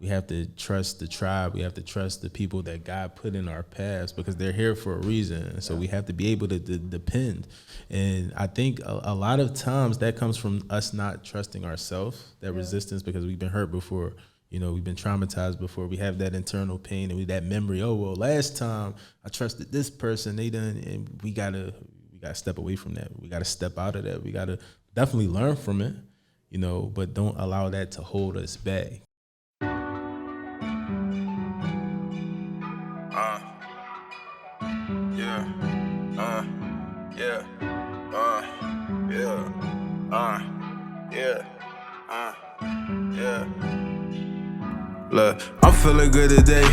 We have to trust the tribe. We have to trust the people that God put in our paths because they're here for a reason. So we have to be able to depend. And I think a lot of times that comes from us not trusting ourselves, that resistance, because we've been hurt before. You know, we've been traumatized before. We have that internal pain and that memory. Oh, well, last time I trusted this person, they done, and we gotta step away from that. We gotta step out of that. We gotta definitely learn from it, you know, but don't allow that to hold us back. Look, I'm feeling good today.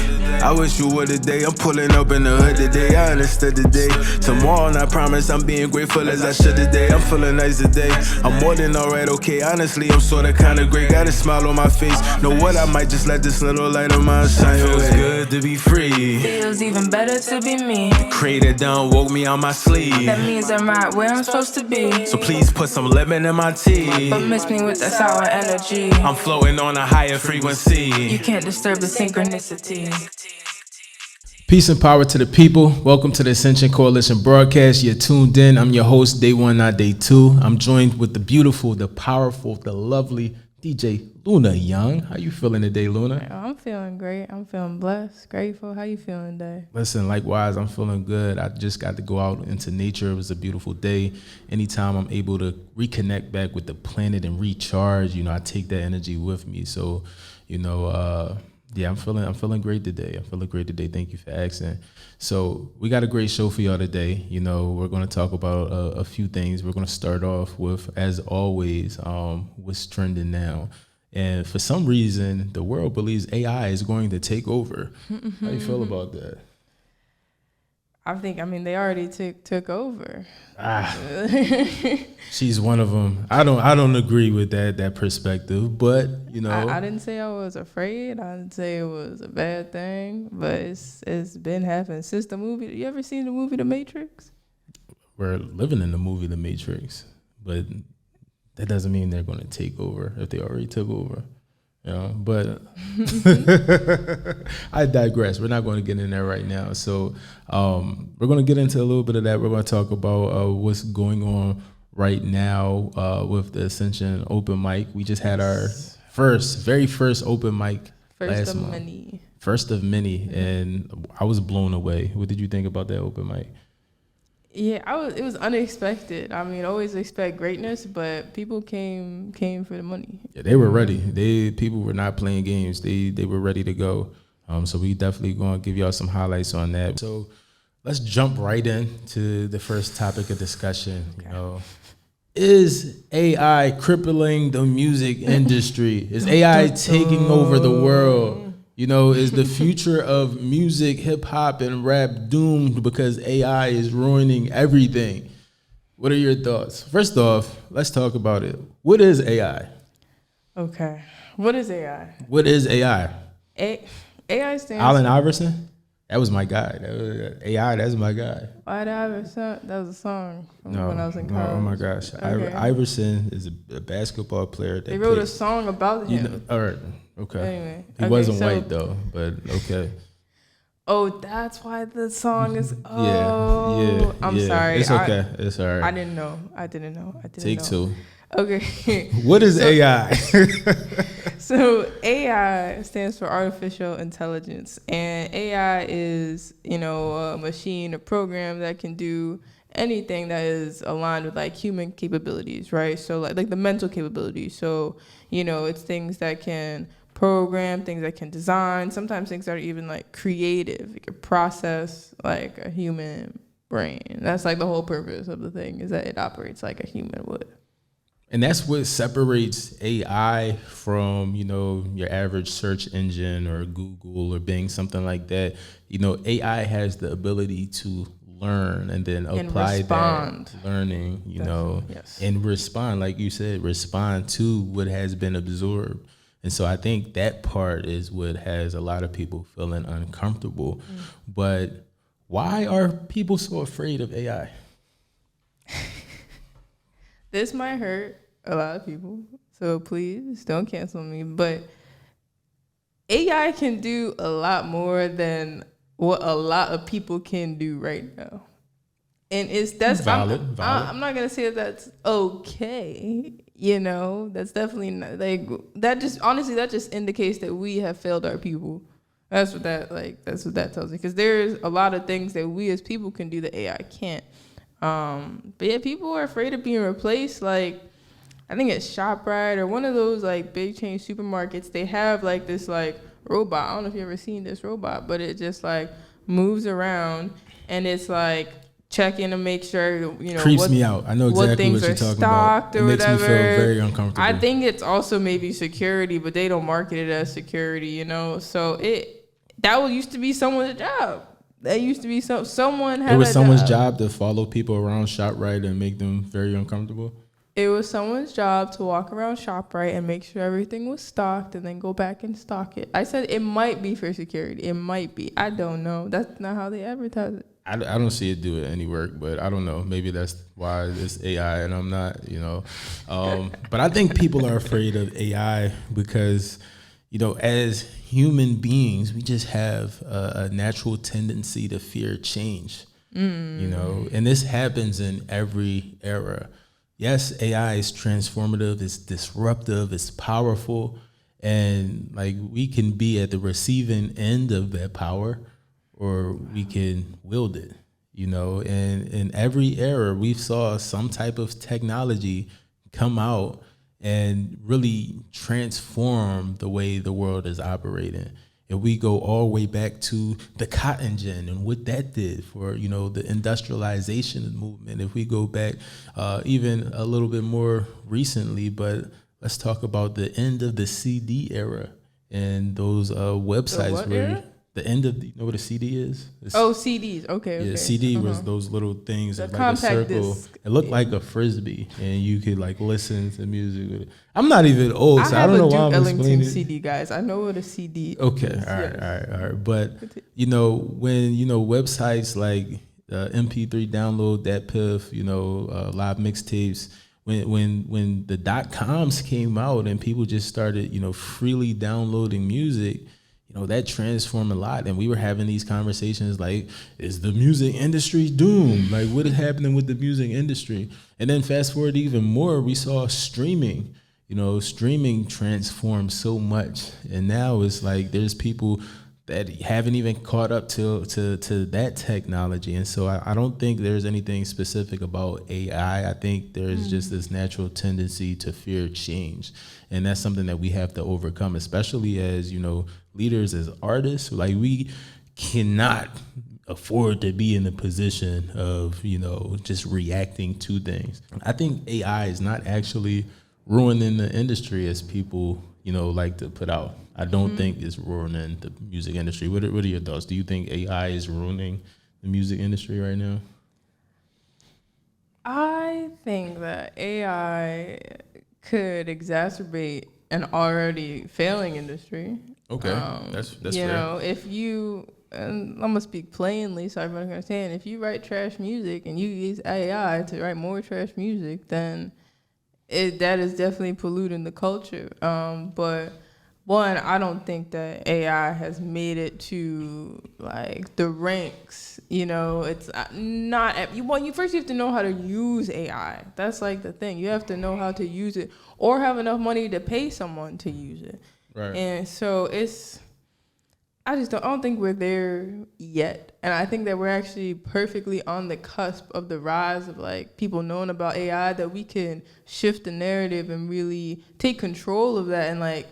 I wish you were today. I'm pulling up in the hood today. I understood today. Tomorrow, and I promise I'm being grateful as I should today. I'm feeling nice today. I'm more than alright, okay. Honestly, I'm sorta kinda great. Got a smile on my face. Know what? I might just let this little light of mine shine. Feels good to be free. Feels even better to be me. The creator done woke me on my sleeve. That means I'm right where I'm supposed to be. So please put some lemon in my tea. But miss me with that sour energy. I'm floating on a higher frequency. You can't disturb the synchronicity. Peace and power to the people. Welcome to the Ascension Coalition broadcast. You're tuned in. I'm your host, day one, not day two. I'm joined with the beautiful, the powerful, the lovely DJ Luna Young. How you feeling today, Luna? I'm feeling great. I'm feeling blessed, grateful. How you feeling today? Listen, likewise, I'm feeling good. I just got to go out into nature. It was a beautiful day. Anytime I'm able to reconnect back with the planet and recharge, you know, I take that energy with me. So, you know, yeah, I'm feeling great today. Thank you for asking. So we got a great show for y'all today. You know, we're going to talk about a few things. We're going to start off with, as always, what's trending now. And for some reason, the world believes AI is going to take over. How you feel about that? I mean, they already took over. She's one of them. I don't agree with that perspective, but you know, I didn't say I was afraid. I didn't say it was a bad thing, but it's been happening since the movie. You ever seen the movie The Matrix? We're living in the movie The Matrix, but that doesn't mean they're going to take over if they already took over. You know, but I digress. We're not going to get in there right now. So we're going to get into a little bit of that. We're going to talk about what's going on right now with the Ascension Open Mic. We just had our very first open mic last month. First of many, and I was blown away. What did you think about that open mic? Yeah, it was unexpected. I mean, always expect greatness, but people came for the money. Yeah, they were ready. People were not playing games. They were ready to go. So we definitely going to give y'all some highlights on that. So let's jump right into the first topic of discussion. Okay. You know, is AI crippling the music industry? Is AI taking over the world? You know, is the future of music, hip hop, and rap doomed because AI is ruining everything? What are your thoughts? First off, let's talk about it. What is AI? Okay. What is AI? What is AI? AI stands Allen Iverson? That was my guy. AI, that's my guy. Why did Iverson? That was a song from when I was in college. No, oh my gosh. Okay. Iverson is a basketball player. They wrote a song about him. You know, all right. Okay. Anyway. He wasn't white though, but okay. Oh, that's why the song is. Yeah. I'm sorry. It's okay. It's all right. I didn't know. Take two. Okay. What is AI? So AI stands for artificial intelligence, and AI is, you know, a machine, a program that can do anything that is aligned with like human capabilities, right? So like the mental capabilities. So, you know, it's things that can program, things that can design, sometimes things that are even like creative. It can process like a human brain. That's like the whole purpose of the thing, is that it operates like a human would. And that's what separates AI from, you know, your average search engine or Google or Bing, something like that. You know, AI has the ability to learn and then apply that learning, you know, and respond, like you said, respond to what has been absorbed. And so I think that part is what has a lot of people feeling uncomfortable. But why are people so afraid of AI? This might hurt a lot of people, so please don't cancel me. But AI can do a lot more than what a lot of people can do right now. And that's valid. I'm not gonna say that that's okay. You know, that's definitely not, like, that just indicates that we have failed our people. That's what that tells me. Because there's a lot of things that we as people can do that AI can't. But yeah, people are afraid of being replaced. Like, I think it's ShopRite or one of those like big chain supermarkets. They have like this like robot. I don't know if you ever seen this robot, but it just like moves around and it's like checking to make sure, you know, creeps me out. I know exactly what you're talking about. It makes me feel very uncomfortable. I think it's also maybe security, but they don't market it as security, you know. So that used to be someone's job. That used to be someone had. It was someone's job to follow people around ShopRite and make them very uncomfortable. It was someone's job to walk around ShopRite and make sure everything was stocked and then go back and stock it. I said it might be for security. It might be. I don't know. That's not how they advertise it. I don't see it do any work, but I don't know. Maybe that's why it's AI and I'm not, you know. But I think people are afraid of AI because, you know, as human beings, we just have a natural tendency to fear change, you know, and this happens in every era. Yes, AI is transformative, it's disruptive, it's powerful, and like we can be at the receiving end of that power or we can wield it, you know, and in every era we saw some type of technology come out and really transform the way the world is operating. If we go all the way back to the cotton gin and what that did for, you know, the industrialization movement, if we go back even a little bit more recently, but let's talk about the end of the CD era and those websites where the end of you know what a CD is? CDs. Okay. Yeah, CD was those little things like a circle. Disc. It looked like a frisbee, and you could like listen to music with it. I'm not even old, so I don't know why I'm explaining it. CD, guys. I know what a CD is. Okay, all right. But you know when websites like MP3 download, that piff, live mixtapes. When the .coms came out and people just started freely downloading music. That transformed a lot. And we were having these conversations like, is the music industry doomed? Like, what is happening with the music industry? And then fast forward even more, we saw streaming. Streaming transformed so much. And now it's like there's people that haven't even caught up to that technology. And so I don't think there's anything specific about AI. I think there's just this natural tendency to fear change. And that's something that we have to overcome, especially as, leaders, as artists. Like, we cannot afford to be in the position of, just reacting to things. I think AI is not actually ruining the industry as people, like to put out. I don't think it's ruining the music industry. What are your thoughts? Do you think AI is ruining the music industry right now? I think that AI could exacerbate an already failing industry. Okay, that's fair. If you, and I'm gonna speak plainly so everyone can understand, if you write trash music and you use AI to write more trash music, then that is definitely polluting the culture. But one, I don't think that AI has made it to like the ranks. It's not. You first have to know how to use AI. That's like the thing. You have to know how to use it, or have enough money to pay someone to use it. Right. And so I don't think we're there yet. And I think that we're actually perfectly on the cusp of the rise of like people knowing about AI, that we can shift the narrative and really take control of that and like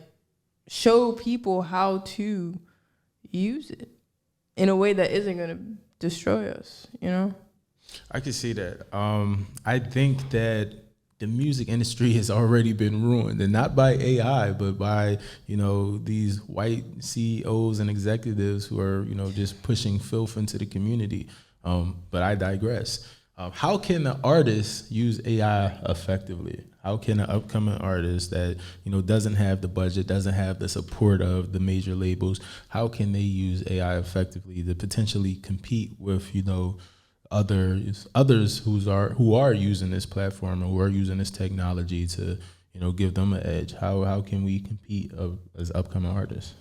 show people how to use it in a way that isn't going to destroy us, I can see that. I think that the music industry has already been ruined, and not by AI, but by, these white CEOs and executives who are, just pushing filth into the community. But I digress. How can an artist use AI effectively? How can an upcoming artist that, doesn't have the budget, doesn't have the support of the major labels, how can they use AI effectively to potentially compete with, others who are using this platform and who are using this technology to, give them an edge? How can we compete as upcoming artists?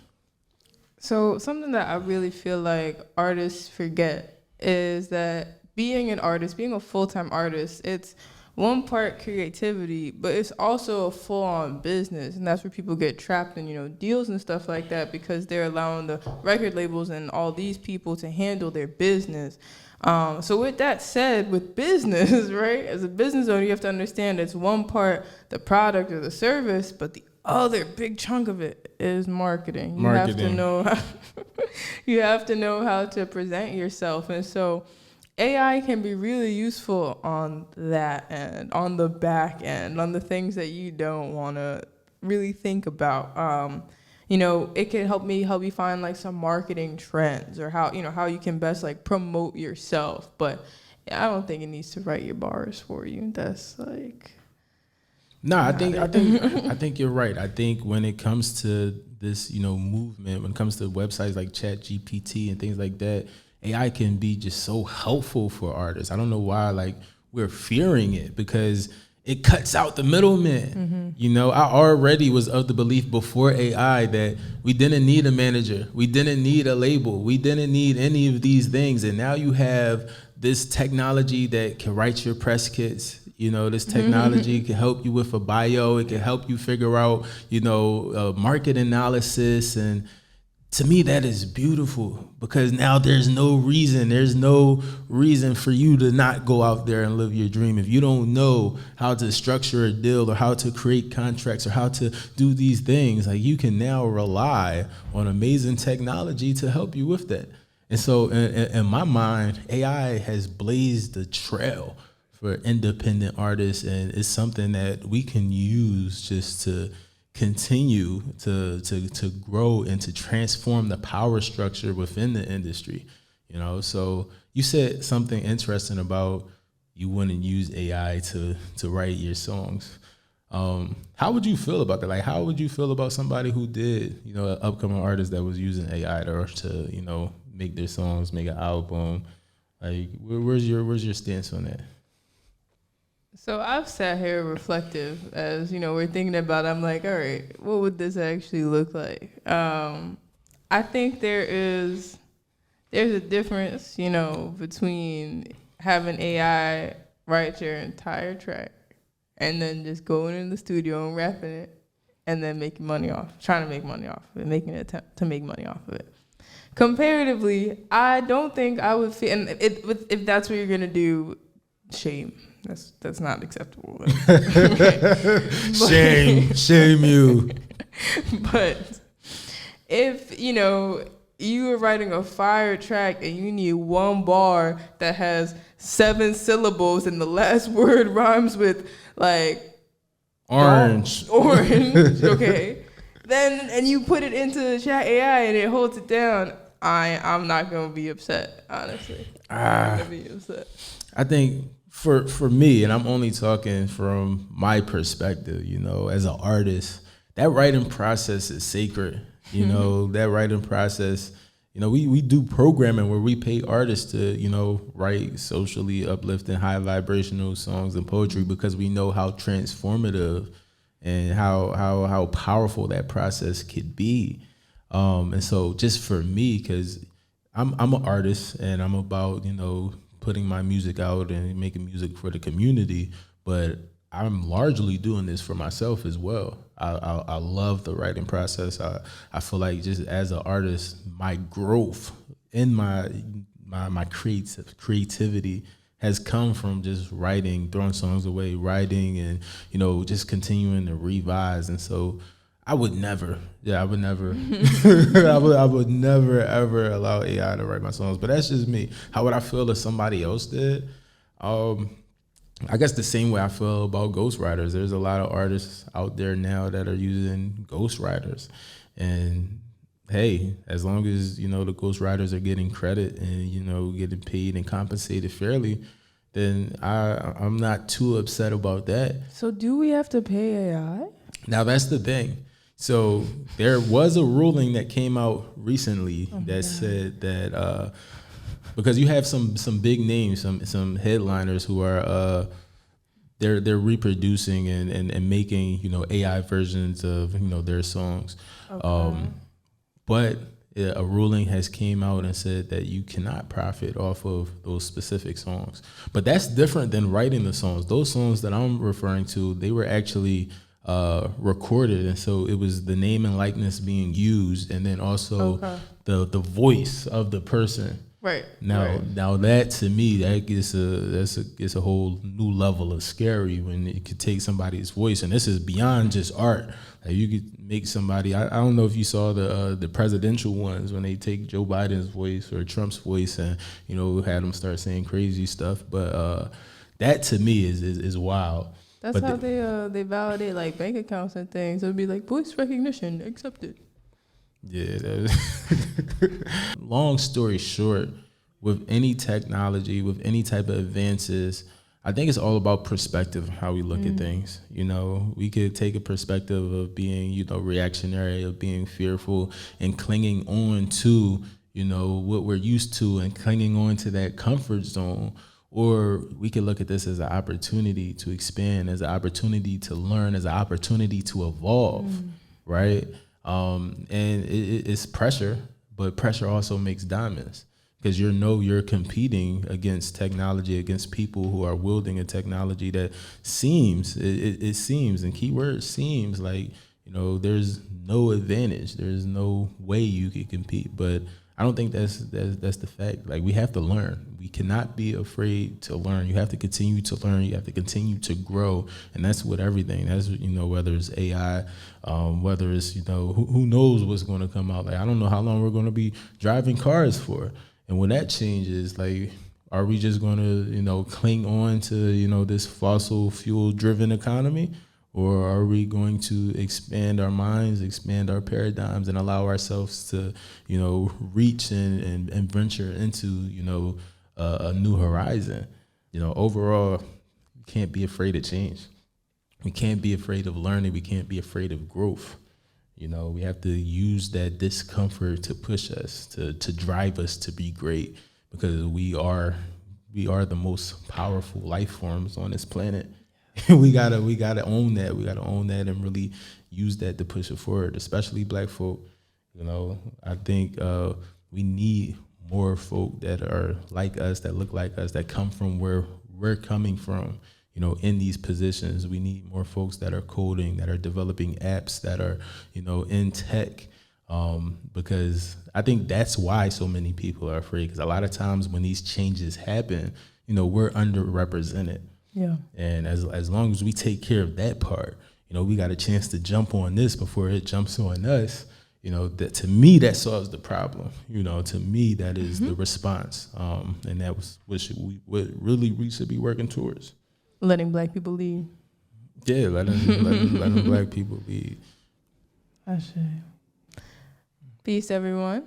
So something that I really feel like artists forget is that being an artist, being a full-time artist, it's one part creativity, but it's also a full-on business, and that's where people get trapped in, deals and stuff like that, because they're allowing the record labels and all these people to handle their business. So with that said, with business, right, as a business owner, you have to understand it's one part the product or the service, but the other big chunk of it is marketing. You have to know you have to know how to present yourself, and so AI can be really useful on that end, on the back end, on the things that you don't want to really think about. It can help you find like some marketing trends, or how you can best like promote yourself. But I don't think it needs to write your bars for you. That's like, no, I think you're right. I think when it comes to this, movement, when it comes to websites like ChatGPT and things like that, AI can be just so helpful for artists. I don't know why we're fearing it, because it cuts out the middleman. I already was of the belief before AI that we didn't need a manager. We didn't need a label. We didn't need any of these things. And now you have this technology that can write your press kits. This technology can help you with a bio. It can help you figure out, market analysis. And to me, that is beautiful, because now there's no reason for you to not go out there and live your dream. If you don't know how to structure a deal, or how to create contracts, or how to do these things, you can now rely on amazing technology to help you with that. And so in my mind, AI has blazed the trail for independent artists, and it's something that we can use just to continue to grow and to transform the power structure within the industry. So you said something interesting about you wouldn't use AI to write your songs. How would you feel about that? How would you feel about somebody who did, an upcoming artist that was using AI to make their songs, make an album? Where's your stance on that? So I've sat here reflective as, we're thinking about it. I'm like, all right, what would this actually look like? I think there's a difference, between having AI write your entire track and then just going in the studio and rapping it and then trying to make money off of it, making an attempt to make money off of it. Comparatively, I don't think I would feel, and if that's what you're going to do, shame. That's not acceptable. Shame you. But if, you were writing a fire track and you need one bar that has 7 syllables and the last word rhymes with orange, okay. Then, and you put it into Chat AI and it holds it down, I'm not going to be upset, honestly. I'm not going to be upset. I think for me, and I'm only talking from my perspective, as an artist, that writing process is sacred. That writing process, we do programming where we pay artists to, write socially uplifting, high vibrational songs and poetry, because we know how transformative and how powerful that process could be. And so just for me, because I'm an artist and I'm about, putting my music out and making music for the community, but I'm largely doing this for myself as well. I love the writing process. I feel like just as an artist, my growth in my creativity has come from just writing, throwing songs away, writing, and just continuing to revise. And so I would never I would never ever allow AI to write my songs. But that's just me. How would I feel if somebody else did? I guess the same way I feel about ghostwriters. There's a lot of artists out there now that are using ghostwriters, and hey, as long as the ghostwriters are getting credit and getting paid and compensated fairly, then I'm not too upset about that. So do we have to pay AI? Now that's the thing. So there was a ruling that came out recently said that because you have some big names, some headliners who are they're reproducing and making AI versions of their songs, but a ruling has came out and said that you cannot profit off of those specific songs. But that's different than writing the songs. Those songs that I'm referring to, they were actually recorded, and so it was the name and likeness being used, and then also the voice of the person. Right. Now that to me, that gets a whole new level of scary when it could take somebody's voice, and this is beyond just art. Like you could make somebody. I don't know if you saw the presidential ones when they take Joe Biden's voice or Trump's voice and had them start saying crazy stuff. But that to me is wild. That's how they validate like bank accounts and things. It would be like voice recognition accepted. Yeah. Long story short, with any technology, with any type of advances, I think it's all about perspective, how we look at things. We could take a perspective of being, reactionary, of being fearful and clinging on to, what we're used to and clinging on to that comfort zone. Or we could look at this as an opportunity to expand, as an opportunity to learn, as an opportunity to evolve, right? And it's pressure, but pressure also makes diamonds, because you're competing against technology, against people who are wielding a technology that seems, and keyword seems like, there's no advantage. There's no way you could compete, but I don't think that's the fact. Like, we have to learn. We cannot be afraid to learn. You have to continue to learn. You have to continue to grow, and that's with everything. That's whether it's AI, whether it's who knows what's going to come out. Like, I don't know how long we're going to be driving cars for, and when that changes, like, are we just going to cling on to this fossil fuel driven economy? Or are we going to expand our minds, expand our paradigms, and allow ourselves to, reach and venture into, a new horizon? Overall, we can't be afraid of change. We can't be afraid of learning. We can't be afraid of growth. We have to use that discomfort to push us, to drive us to be great, because we are the most powerful life forms on this planet. we gotta own that. We gotta own that and really use that to push it forward, especially Black folk. I think we need more folk that are like us, that look like us, that come from where we're coming from. In these positions, we need more folks that are coding, that are developing apps, that are in tech, because I think that's why so many people are afraid. Because a lot of times when these changes happen, we're underrepresented. Yeah. And as long as we take care of that part, we got a chance to jump on this before it jumps on us. That to me, that solves the problem. To me, that is the response. And that was what really we should be working towards. Letting Black people lead. Yeah, letting Black people lead. I should. Peace, everyone.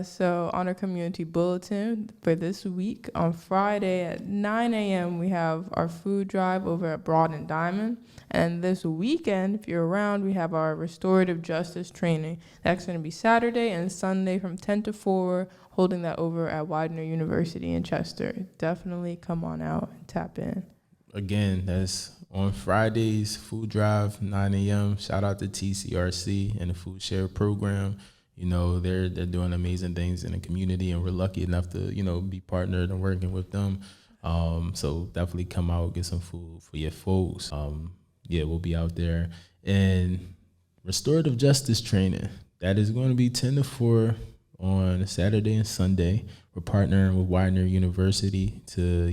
So on our community bulletin for this week, on Friday at 9 a.m., we have our food drive over at Broad and Diamond. And this weekend, if you're around, we have our restorative justice training. That's going to be Saturday and Sunday from 10 to 4, holding that over at Widener University in Chester. Definitely come on out and tap in. Again, that's on Fridays, food drive, 9 a.m. Shout out to TCRC and the Food Share Program. They're doing amazing things in the community, and we're lucky enough to, be partnered and working with them. So definitely come out, get some food for your folks. We'll be out there. And restorative justice training, that is going to be 10 to 4 on Saturday and Sunday. We're partnering with Widener University to,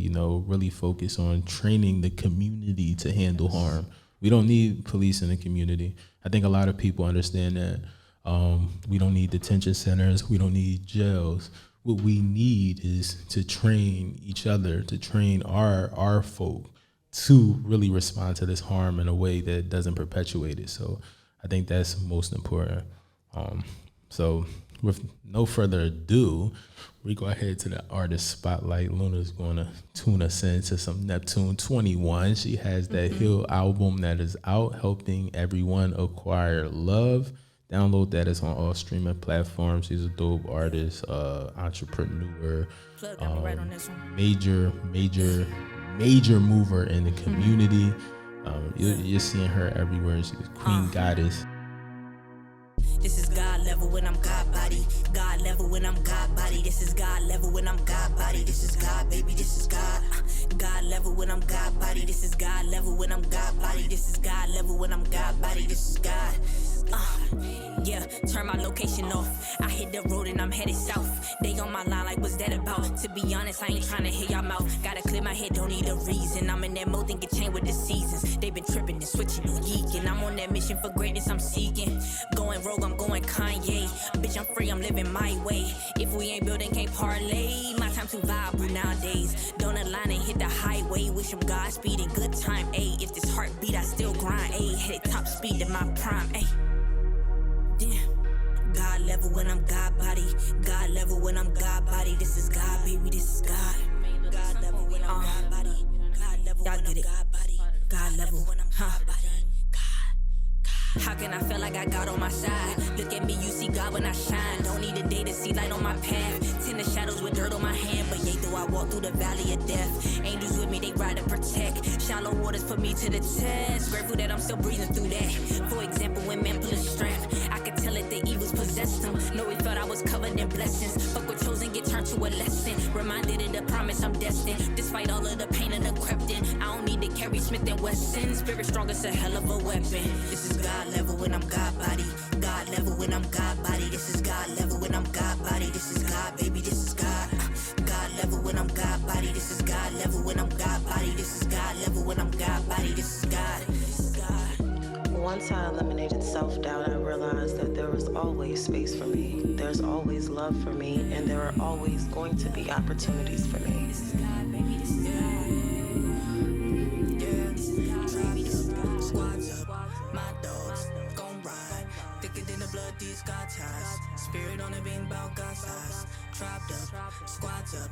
really focus on training the community to handle harm. We don't need police in the community. I think a lot of people understand that. We don't need detention centers. We don't need jails. What we need is to train each other, to train our folk to really respond to this harm in a way that doesn't perpetuate it. So I think that's most important. So with no further ado, we go ahead to the artist spotlight. Luna's going to tune us into some Neptune XXI. She has that Hill album that is out, helping everyone acquire love. Download that. It's on all streaming platforms. She's a dope artist, entrepreneur, major mover in the community. You're seeing her everywhere. She's Queen Goddess. This is God level when I'm God body. God level. when I'm God body. This is God level when I'm God body. This is God, baby, this is God. God level when I'm God body. This is God level when I'm God body. This is God level when I'm God body. This is God. Yeah, turn my location off. I hit the road and I'm headed south. They on my line like what's that about? To be honest, I ain't tryna hear y'all mouth. Gotta clear my head, don't need a reason. I'm in that mode, think it change with the seasons. They been tripping and switching and geeking. I'm on that mission for greatness, I'm seeking. Going rogue, I'm going Kanye. Bitch, I'm free, I'm living my way. If we ain't building, can't parlay. My time too viable nowadays. Don't align and hit the highway. Wish them Godspeed and good time, ayy. If this heartbeat, I still grind, ayy. Headed top speed to my prime, ayy. Damn. God level when I'm God body. God level when I'm God body. This is God, baby, this is God. God level when I'm God body. God level when I'm God body. God level when I'm God body. How can I feel like I got on my side? Look at me, you see God when I shine. Don't need a day to see light on my path. Tend the shadows with dirt on my hand. But yet though I walk through the valley of death, angels with me, they ride to protect. Shallow waters put me to the test. Grateful that I'm still breathing through that. For example, when man pull a strap, I could tell that the evils possessed him. Know he felt I was covered in blessings. Fuck with chosen, get turned to a lesson. Reminded of the promise I'm destined. Despite all of the pain and the crept in, I don't need to carry Smith & Wesson. Spirit strong, it's a hell of a weapon. This is God level when I'm God body. God level when I'm God body. This is God level when I'm God body. This is God, baby, this is God. God level when I'm God body. This is God level when I'm God body. This is God level when I'm God body. This is God. This is God. Once I eliminated self-doubt, I realized that there was always space for me. There's always love for me, and there are always going to be opportunities for me. This is God, baby, this is God. Yeah, this is God, baby, this is God. Squads up, my dogs gon' ride. Thicker than the blood, these God ties. Spirit on the beam, bout God size. Trapped up, squads up,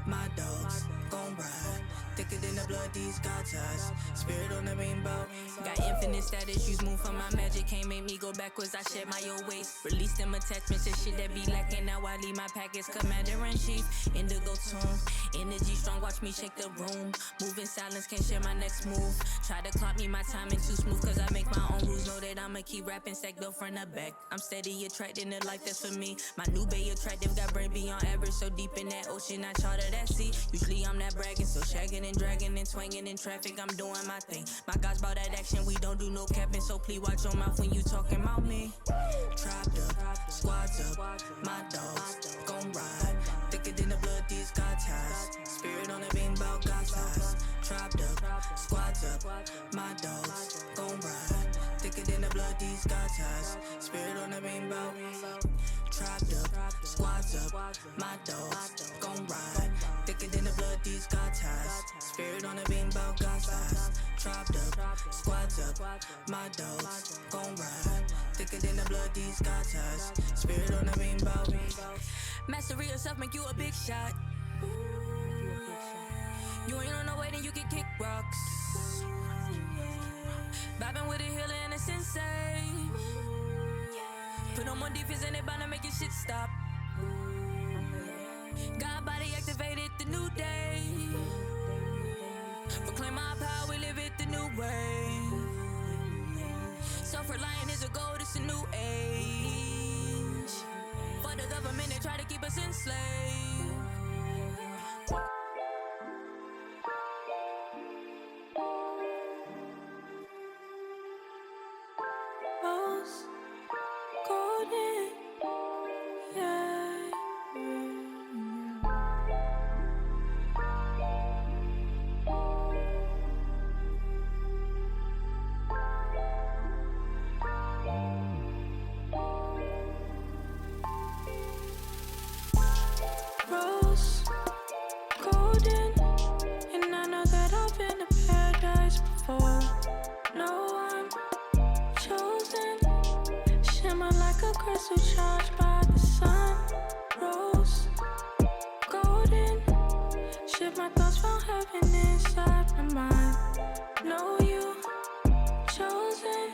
my dogs gon' ride. Thicker than the blood, these God ties. Spirit on the rainbow. Got infinite status, use move from my magic. Can't make me go backwards, I shed my old ways. Release them attachments and shit that be lacking. Now I leave my packets. Commander-in-Chief, indigo tune. Energy strong, watch me shake the room. Move in silence, can't share my next move. Try to clock me, my timing too smooth. Cause I make my own rules, know that I'ma keep rapping. Stack the front to back. I'm steady attracting the life that's for me. My new bay attractive, got brain beyond average. So deep in that ocean, I charter that sea. Usually I'm not bragging, so shagging and dragging and swinging in traffic. I'm doing my thing. My guys bout that action, we don't do no capping. So please watch your mouth when you talking about me. Trapped up, squads up, my dogs gon' ride. Thicker than the blood, these God ties. Spirit on the beam, bout God size. Trapped up, squads up, my dogs gon' ride. Thicker than the blood, these God ties. Spirit on the beam, bout. Trapped up, squads up, my dogs gon' ride. Thicker than the blood, these God ties. Spirit on the beam, bout God size. Trapped up, squads up, my dogs gon' ride. Thicker than the blood, these God ties. Spirit on the beam, bout. Mastery yourself, make you a big shot. You ain't on no way, then you can kick rocks. Vibing with a healer and a sensei. Put on more defense and they bound to make your shit stop. God body activated the new day. Proclaim my power, we live it the new way. Self-reliant is a goal, it's a new age. For the government, they try to keep us enslaved. Rose, golden, yeah. Rose, golden, and I know that I've been to paradise before. No, I'm chosen, shimmer like a crystal charged by the sun. Rose, golden, shift my thoughts from heaven inside my mind. Know you chosen,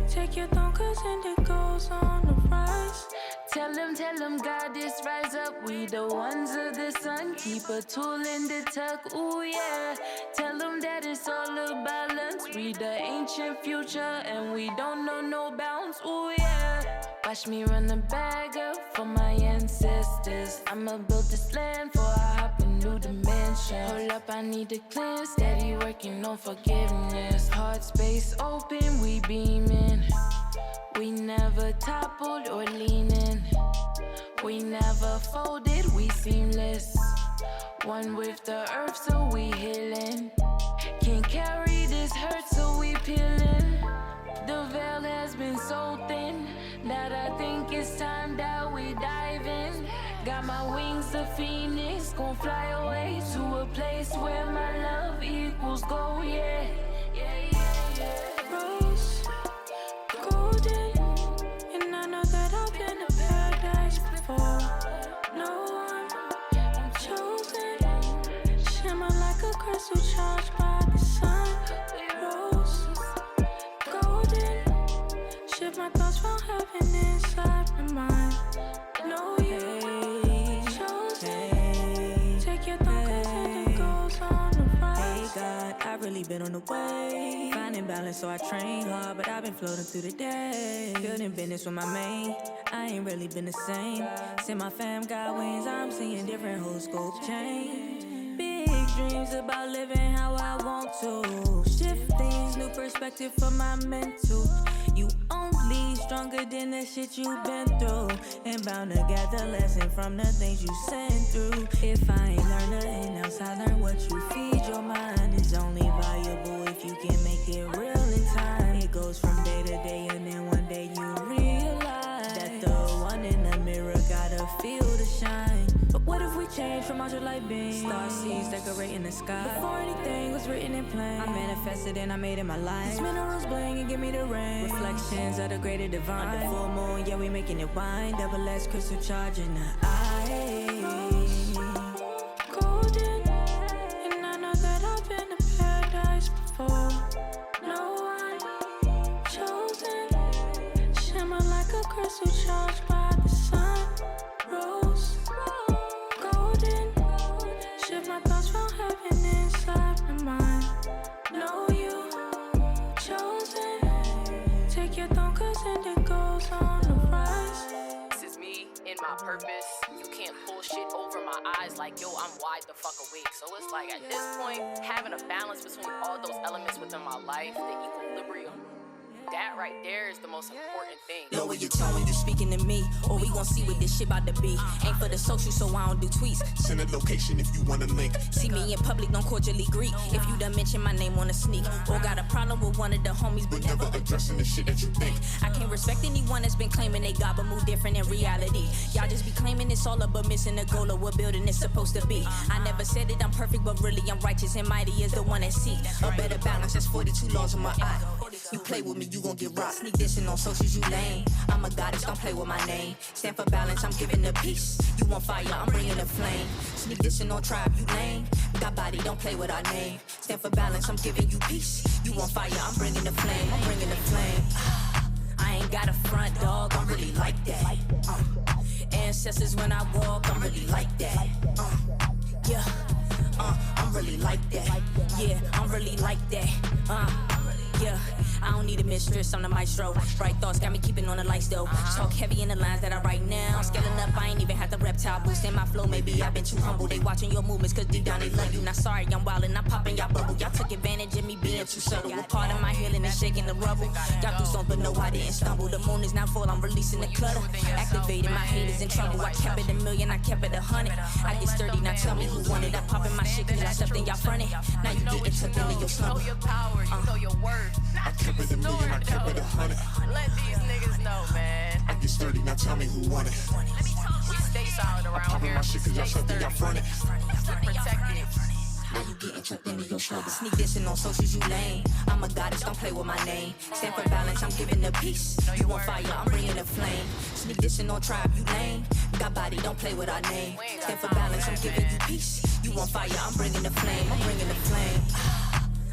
take your throne cause indigo's on the rise. Tell them, God, this rise up. We the ones of the sun. Keep a tool in the tuck, ooh yeah. Tell them that it's all a balance. We the ancient future and we don't know no bounds, ooh yeah. Watch me run the bag up for my ancestors. I'ma build this land for I hop in new dimension. Hold up, I need to cleanse. Steady working on forgiveness. Heart space open, we beaming. We never toppled or leaning. We never folded, we seamless. One with the earth, so we healing. Can't carry this hurt, so we peeling. The veil has been so thin that I think it's time that we dive in. Got my wings of phoenix, gon' fly away to a place where my love equals gold, yeah. Rose, golden, and I know that I've been to paradise before. No, I'm chosen. Shimmer like a crystal charged by the sun. Rose, golden, shift my thoughts from heaven inside my mind. No, you chosen. Take your thoughts and it goes on the rise. Hey God, I've really been on the way. Finding balance, so I train hard, but I've been floating through the day. Building business with my main, I ain't really been the same. Since my fam got wings, I'm seeing different whole scope change. Big dreams about living how I want to. Shift things, new perspective for my mental. You only stronger than the shit you've been through. And bound to get the lesson from the things you sent through. If I ain't learned nothing else, I learn what you feed your mind is only valuable if you can make it real in time. It goes from day to day and then one day you realize that the one in the mirror gotta feel the shine. But what if we change from ultra light beams? Star seeds decorating the sky. Before anything was written in plain, I manifested and I made it my life. These minerals bling and give me the rain. Reflections of the greater divine. Under full moon, yeah, we making it wine. Double S crystal charge in the eyes. Golden, and I know that I've been to paradise before. No, I'm chosen. Shimmer like a crystal charged by the sun. Rose, golden, shift my thoughts from heaven inside my mind. No, you chosen. Take your thought, cause and it goes on the rise. This is me in my purpose. You can't pull shit over my eyes like, yo, I'm wide the fuck awake. So it's like, at this point, having a balance between all those elements within my life, the equilibrium, that right there is the most important thing. Lower your tone when you speaking to me, or we gon' see what this shit about to be. Ain't for the social, so I don't do tweets. Send a location if you wanna link. See me in public, don't cordially greet. If you done mention my name on a sneak, or got a problem with one of the homies, But never addressing the shit that you think. I can't respect anyone that's been claiming they got, but move different in reality. Y'all just be claiming it's all up, but missing the goal of what building is supposed to be. I never said that I'm perfect, but really I'm righteous and mighty is the one that seek a better balance. That's 42 laws in my eye. You play with me, you gon' get rocked. Sneak dissing on socials, you lame. I'm a goddess, don't play with my name. Stand for balance, I'm giving the peace. You want fire, I'm bringing the flame. Sneak dissing on tribe, you lame. Got body, don't play with our name. Stand for balance, I'm giving you peace. You want fire, I'm bringing the flame. I'm bringing the flame. I ain't got a front, dog, I'm really like that. Ancestors when I walk, I'm really like that. Yeah, I'm really like that. Yeah, I'm really like that. Yeah, I don't need a mistress, I'm the maestro. Bright thoughts got me keeping on the lights though. Talk heavy in the lines that I write now. Scaling up, I ain't even had the reptile boosting my flow. Maybe I've been too humble. They watching your movements cause deep down they love you. Not sorry, I'm wildin', I'm popping y'all bubble. Y'all took advantage of me being too subtle. A part of my healing is shaking the rubble. Y'all do something but no, I didn't stumble. The moon is now full, I'm releasing the clutter. Activating my haters in trouble. I kept it a million, I kept it 100. I get sturdy, now tell me who won it. I popping my shit cause I stepped in y'all fronted. Now you getting tucked into your slumber. You know your power, you know your worth. I kept it a million, I kept it 100. Let these niggas know, man. I get sturdy, now tell me who won it. We stay solid I'm around popping here. my shit cause y'all Stay stepped in y'all sturdy. fronted. Protected. Now you getting tucked into your struggle. Sneak dissing on socials, you lame. I'm a goddess, don't play with my name. Stand for balance, I'm giving the peace. You want fire, I'm bringing the flame. Sneak dissing on tribe, you lame. Got body, don't play with our name. Stand for balance, I'm giving you peace. You want fire, I'm bringing the flame. I'm bringing the flame.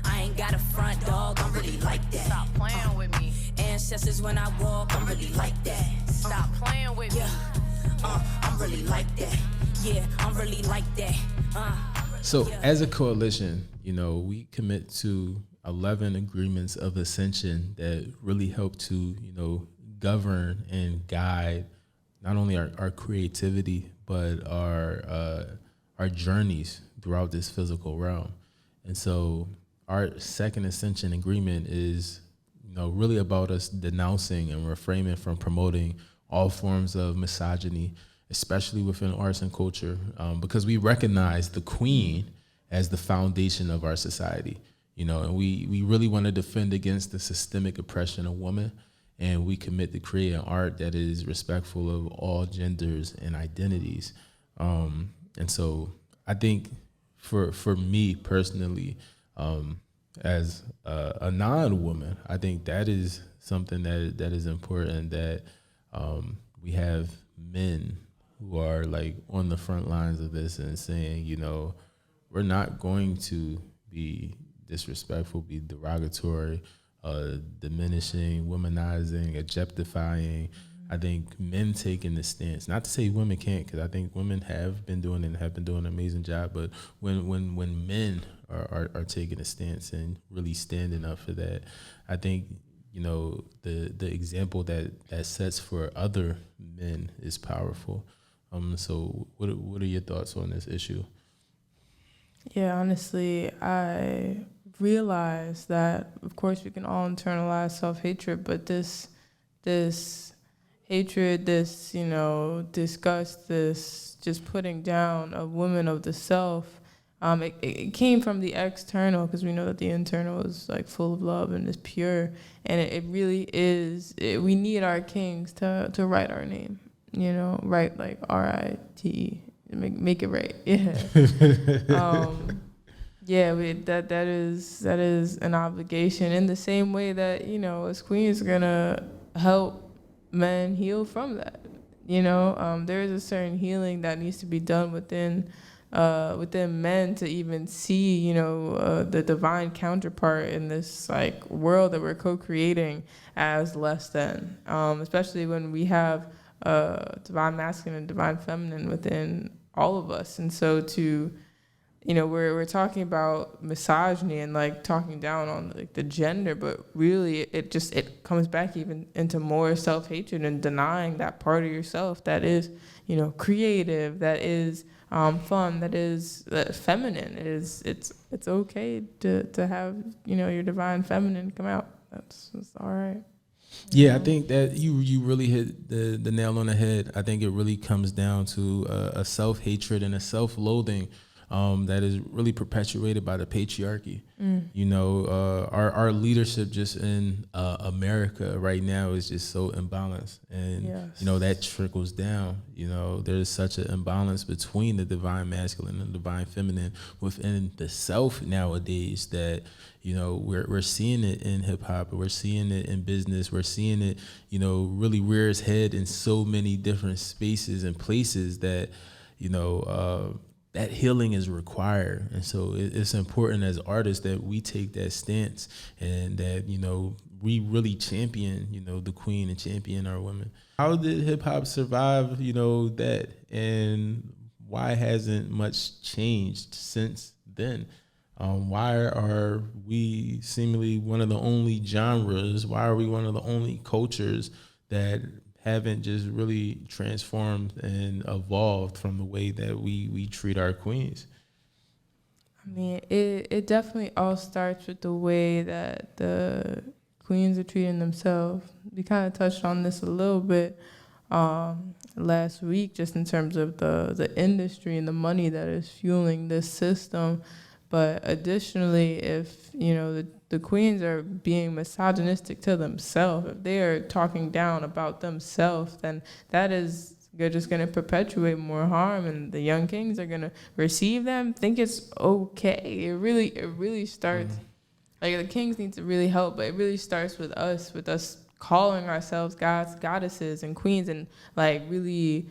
I ain't got a front, dog, I'm really like that. Stop playing with me. Ancestors when I walk, I'm really like that. Stop playing with me. Yeah, I'm really like that. Yeah, I'm really like that. So as a coalition, you know, we commit to 11 agreements of ascension that really help to, you know, govern and guide not only our creativity, but our journeys throughout this physical realm. And so our second ascension agreement is, really about us denouncing and refraining from promoting all forms of misogyny, especially within arts and culture, because we recognize the queen as the foundation of our society, and we really want to defend against the systemic oppression of women, and we commit to creating art that is respectful of all genders and identities. And so I think for me personally, as a non-woman, I think that is something that is important, that we have men who are like on the front lines of this and saying, we're not going to be disrespectful, be derogatory, diminishing, womanizing, objectifying. I think men taking the stance, not to say women can't, because I think women have been doing it and have been doing an amazing job, but when men are taking a stance and really standing up for that, I think, the example that sets for other men is powerful. So what are your thoughts on this issue? Yeah, honestly, I realize that, of course, we can all internalize self-hatred, but this hatred, this, disgust, this just putting down of women of the self, it came from the external, because we know that the internal is like full of love and is pure, and it really is. We need our kings to write our name, write like R-I-T-E, make it right, yeah. That is an obligation, in the same way that as queens are gonna help men heal from that. There is a certain healing that needs to be done within men to even see, the divine counterpart in this like world that we're co-creating as less than, especially when we have divine masculine and divine feminine within all of us. And so we're talking about misogyny and like talking down on like the gender, but really it comes back even into more self-hatred and denying that part of yourself that is, creative, that is fun, that is feminine. It's okay to have, your divine feminine come out. That's all right. Yeah, I think that you really hit the nail on the head. I think it really comes down to a self-hatred and a self-loathing that is really perpetuated by the patriarchy. Our leadership just in America right now is just so imbalanced, and yes. That trickles down. There's such an imbalance between the divine masculine and the divine feminine within the self nowadays that we're seeing it in hip hop, we're seeing it in business, we're seeing it really rear its head in so many different spaces and places that that healing is required. And so it's important as artists that we take that stance and that, we really champion, the queen and champion our women. How did hip hop survive, that? And why hasn't much changed since then? Why are we seemingly one of the only genres? Why are we one of the only cultures that haven't just really transformed and evolved from the way that we treat our queens? I mean, it definitely all starts with the way that the queens are treating themselves. We kind of touched on this a little bit last week, just in terms of the industry and the money that is fueling this system. But additionally, if the queens are being misogynistic to themselves, if they are talking down about themselves, then they're just going to perpetuate more harm, and the young kings are going to receive them, think it's okay. It really starts, like the kings need to really help, but it really starts with us calling ourselves gods, goddesses, and queens, and like really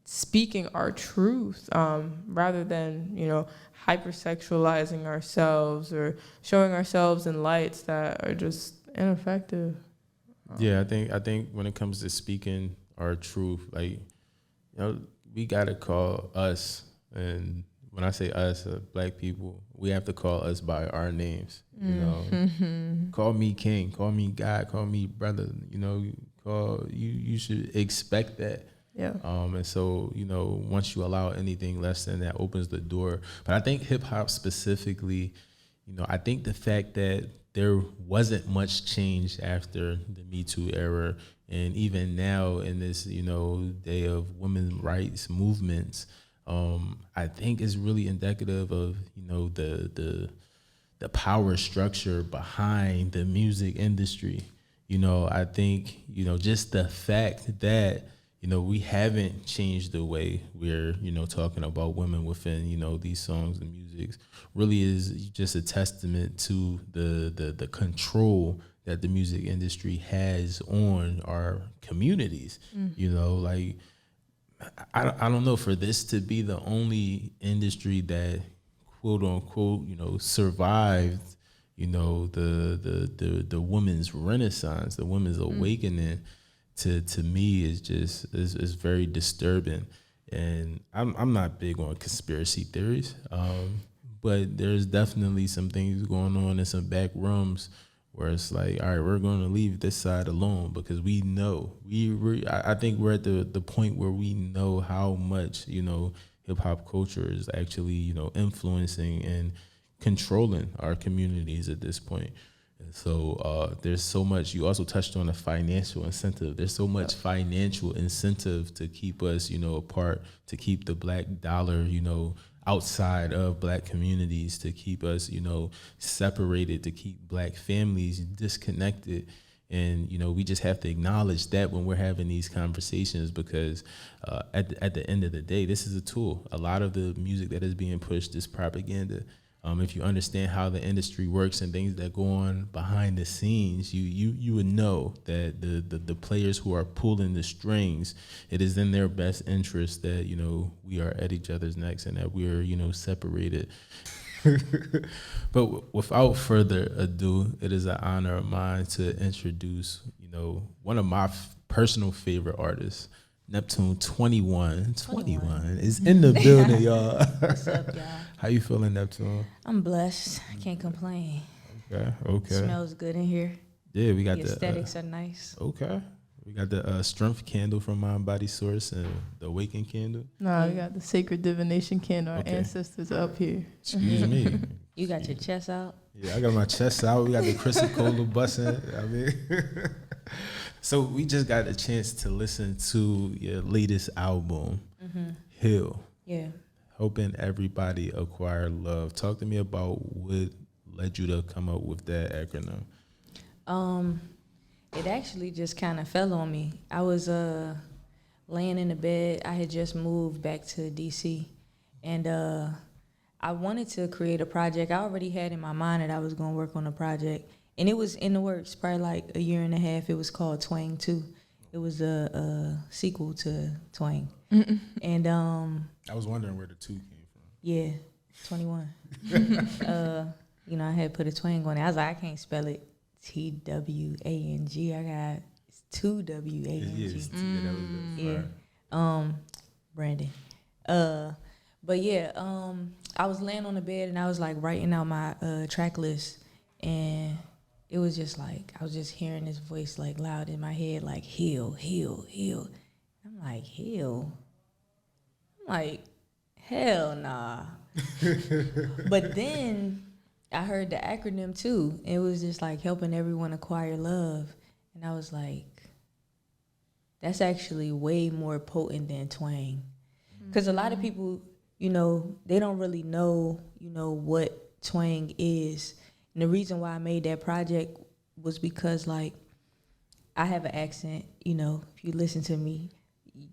speaking our truth, rather than, hypersexualizing ourselves or showing ourselves in lights that are just ineffective. Yeah, I think when it comes to speaking our truth, like, we gotta call us, and when I say us, black people, we have to call us by our names. Call me king, call me God, call me brother. called, you should expect that. Yeah. And so, once you allow anything less than that opens the door. But I think hip hop specifically, I think the fact that there wasn't much change after the Me Too era, and even now in this, day of women's rights movements, I think is really indicative of, the power structure behind the music industry. I think, just the fact that, we haven't changed the way we're, talking about women within, these songs and music really is just a testament to the control that the music industry has on our communities. Like, I don't know, for this to be the only industry that quote unquote, survived, the women's renaissance, the women's awakening, to me is very disturbing. And I'm not big on conspiracy theories, but there's definitely some things going on in some back rooms where it's like, all right, we're going to leave this side alone, because we know I think we're at the point where we know how much hip hop culture is actually influencing and controlling our communities at this point. And so there's so much. You also touched on the financial incentive. There's so much financial incentive to keep us, apart, to keep the black dollar, outside of black communities, to keep us, separated, to keep black families disconnected. And, we just have to acknowledge that when we're having these conversations, because at the end of the day, this is a tool. A lot of the music that is being pushed is propaganda. If you understand how the industry works and things that go on behind the scenes, you would know that the players who are pulling the strings, it is in their best interest that, we are at each other's necks and that we are, separated. But without further ado, it is an honor of mine to introduce, one of my personal favorite artists, Neptune 21. 21 is in the building, y'all. What's up, y'all? How you feeling, Neptune? I'm blessed. I can't complain. Okay. Smells good in here. Yeah, we got the aesthetics are nice. Okay. We got the strength candle from Mind Body Source and the awaken candle. No, we got the sacred divination candle. Our ancestors are up here. Excuse me. You got your chest out? Yeah, I got my chest out. We got the crystal cola busting. I mean, so we just got a chance to listen to your latest album, Heal. Yeah. Helping everybody acquire love. Talk to me about what led you to come up with that acronym. It actually just kind of fell on me. I was laying in the bed. I had just moved back to DC, and I wanted to create a project. I already had in my mind that I was going to work on a project, and it was in the works probably like a year and a half. It was called Twang 2. It was a sequel to Twang. And I was wondering where the 2 came from. Yeah, 21. I had put a twang on it. I was like, I can't spell it TWANG. I got it's 2WANG. Yeah. Brandon. But yeah, I was laying on the bed and I was like writing out my track list, and it was just like I was just hearing this voice like loud in my head, like heal, heal, heal. I'm like, heal? I'm like, hell nah. But then I heard the acronym too. It was just like helping everyone acquire love. And I was like, that's actually way more potent than Twang. Because a lot of people, they don't really know, what Twang is. And the reason why I made that project was because, like, I have an accent. If you listen to me,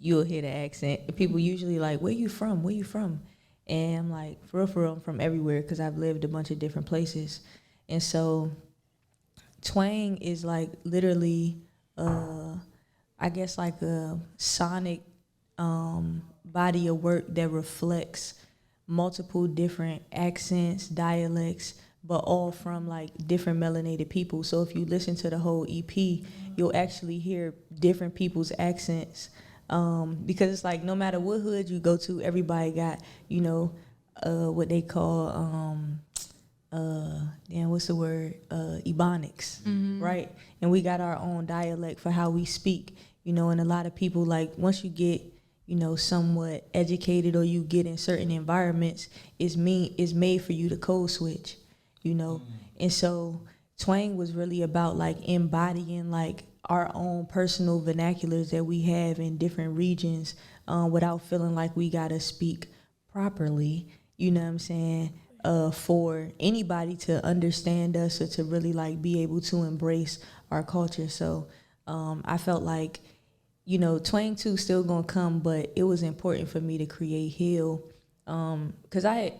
you'll hear the accent. People usually like, where you from? Where you from? And I'm like, for real, I'm from everywhere because I've lived a bunch of different places. And so Twang is like literally, I guess like a sonic body of work that reflects multiple different accents, dialects, but all from like different melanated people. So if you listen to the whole EP, you'll actually hear different people's accents. Because it's like no matter what hood you go to, everybody got, what they call what's the word? Ebonics, right? And we got our own dialect for how we speak, you know, and a lot of people, like, once you get, you know, somewhat educated or you get in certain environments, it's made for you to code switch, you know? And so twang was really about like embodying like our own personal vernaculars that we have in different regions, without feeling like we gotta speak properly, you know what I'm saying? For anybody to understand us or to really like be able to embrace our culture. So I felt like, you know, twang 2 still gonna come, but it was important for me to create Heal, because I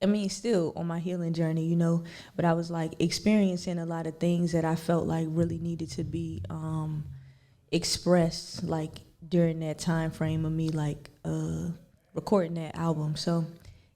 mean, still on my healing journey, you know, but I was like experiencing a lot of things that I felt like really needed to be expressed, like during that time frame of me like recording that album. So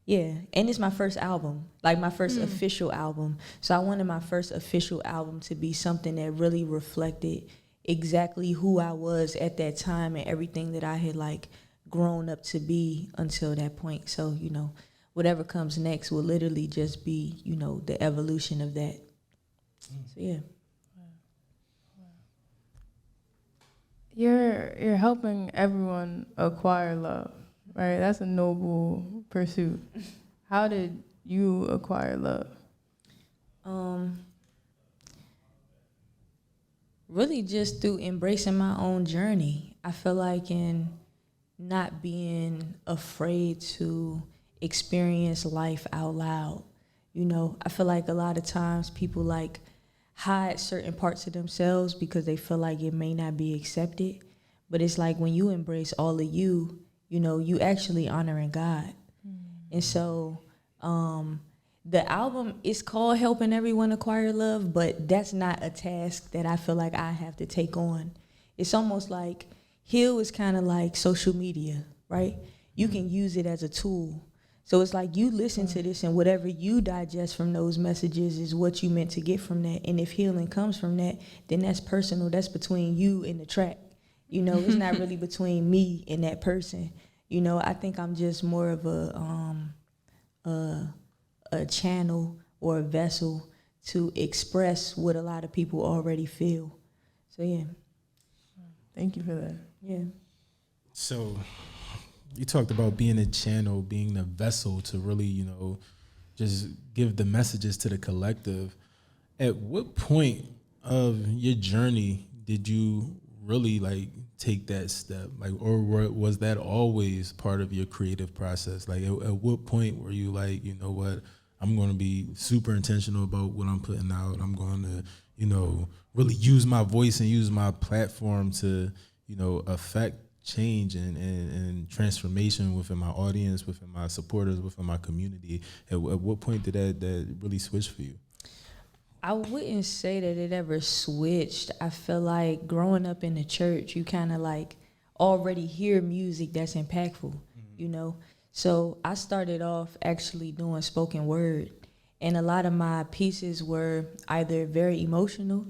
yeah, and it's my first album, like my first official album. So I wanted my first official album to be something that really reflected exactly who I was at that time and everything that I had like grown up to be until that point. So, you know, whatever comes next will literally just be, you know, the evolution of that. So yeah. You're helping everyone acquire love, right? That's a noble pursuit. How did you acquire love? Really just through embracing my own journey. I feel like in not being afraid to experience life out loud. You know, I feel like a lot of times people like hide certain parts of themselves because they feel like it may not be accepted. But it's like when you embrace all of you, you know, you actually honoring God. And so the album is called Helping Everyone Acquire Love, but that's not a task that I feel like I have to take on. It's almost like Heal is kind of like social media, right? You can use it as a tool. So it's like you listen to this and whatever you digest from those messages is what you meant to get from that. And if healing comes from that, then that's personal. That's between you and the track. You know, it's not really between me and that person. You know, I think I'm just more of a channel or a vessel to express what a lot of people already feel. So yeah. Thank you for that. Yeah. So you talked about being a channel, being the vessel to really, you know, just give the messages to the collective. At what point of your journey did you really like take that step? Like, or was that always part of your creative process? Like, at what point were you like, you know what, I'm going to be super intentional about what I'm putting out. I'm going to, you know, really use my voice and use my platform to, you know, affect change and transformation within my audience, within my supporters, within my community. At what point did that really switch for you? I wouldn't say that it ever switched. I feel like growing up in the church, you kind of like already hear music that's impactful, you know? So I started off actually doing spoken word, and a lot of my pieces were either very emotional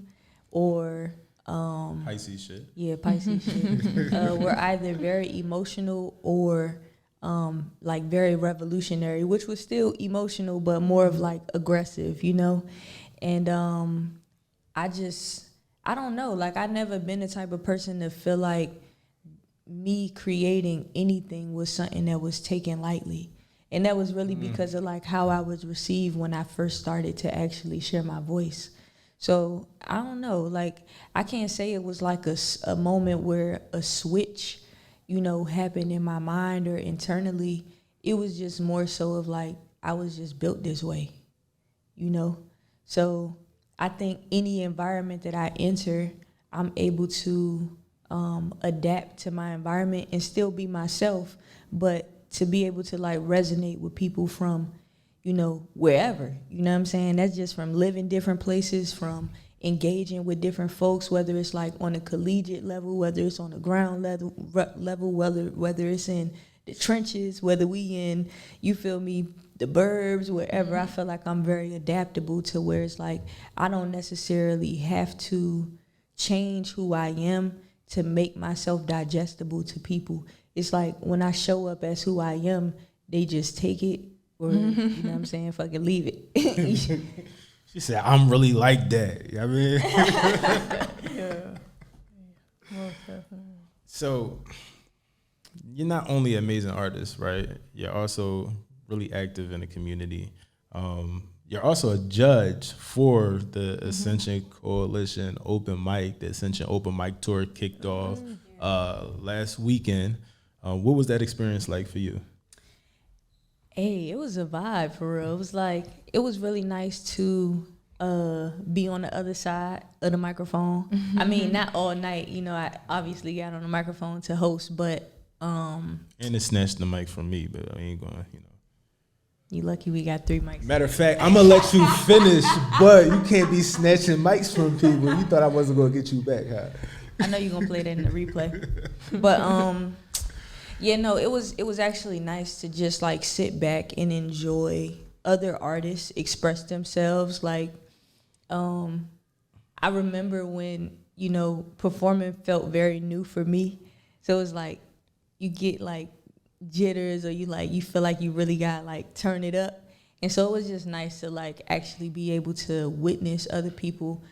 or Pisces shit. Yeah, Pisces shit. Were either very emotional or like very revolutionary, which was still emotional, but more of like aggressive, you know? And I don't know, like I never been the type of person to feel like me creating anything was something that was taken lightly. And that was really because of like how I was received when I first started to actually share my voice. So I don't know, like I can't say it was like a moment where a switch, you know, happened in my mind or internally. It was just more so of like, I was just built this way, you know? So I think any environment that I enter, I'm able to adapt to my environment and still be myself, but to be able to like resonate with people from, you know, wherever, you know what I'm saying? That's just from living different places, from engaging with different folks, whether it's like on a collegiate level, whether it's on the ground level, whether it's in the trenches, whether we in, you feel me, the burbs, wherever. I feel like I'm very adaptable to where it's like I don't necessarily have to change who I am to make myself digestible to people. It's like when I show up as who I am, they just take it or you know what I'm saying, fucking leave it. She said, I'm really like that. You know what I mean? Yeah. Most definitely. So you're not only an amazing artist, right? You're also really active in the community. You're also a judge for the Ascension Coalition Open Mic. The Ascension Open Mic Tour kicked off last weekend. What was that experience like for you? Hey, it was a vibe for real. It was like, it was really nice to be on the other side of the microphone. I mean, not all night. You know, I obviously got on the microphone to host, but and it snatched the mic from me, but I ain't gonna, you know. You lucky we got 3 mics. Matter of fact, I'm gonna let you finish, but you can't be snatching mics from people. You thought I wasn't gonna get you back, huh? I know you're gonna play that in the replay. But yeah, no, it was actually nice to just like sit back and enjoy other artists express themselves. Like I remember when, you know, performing felt very new for me. So it was like you get like jitters, or you feel like you really got like turn it up. And so it was just nice to like actually be able to witness other people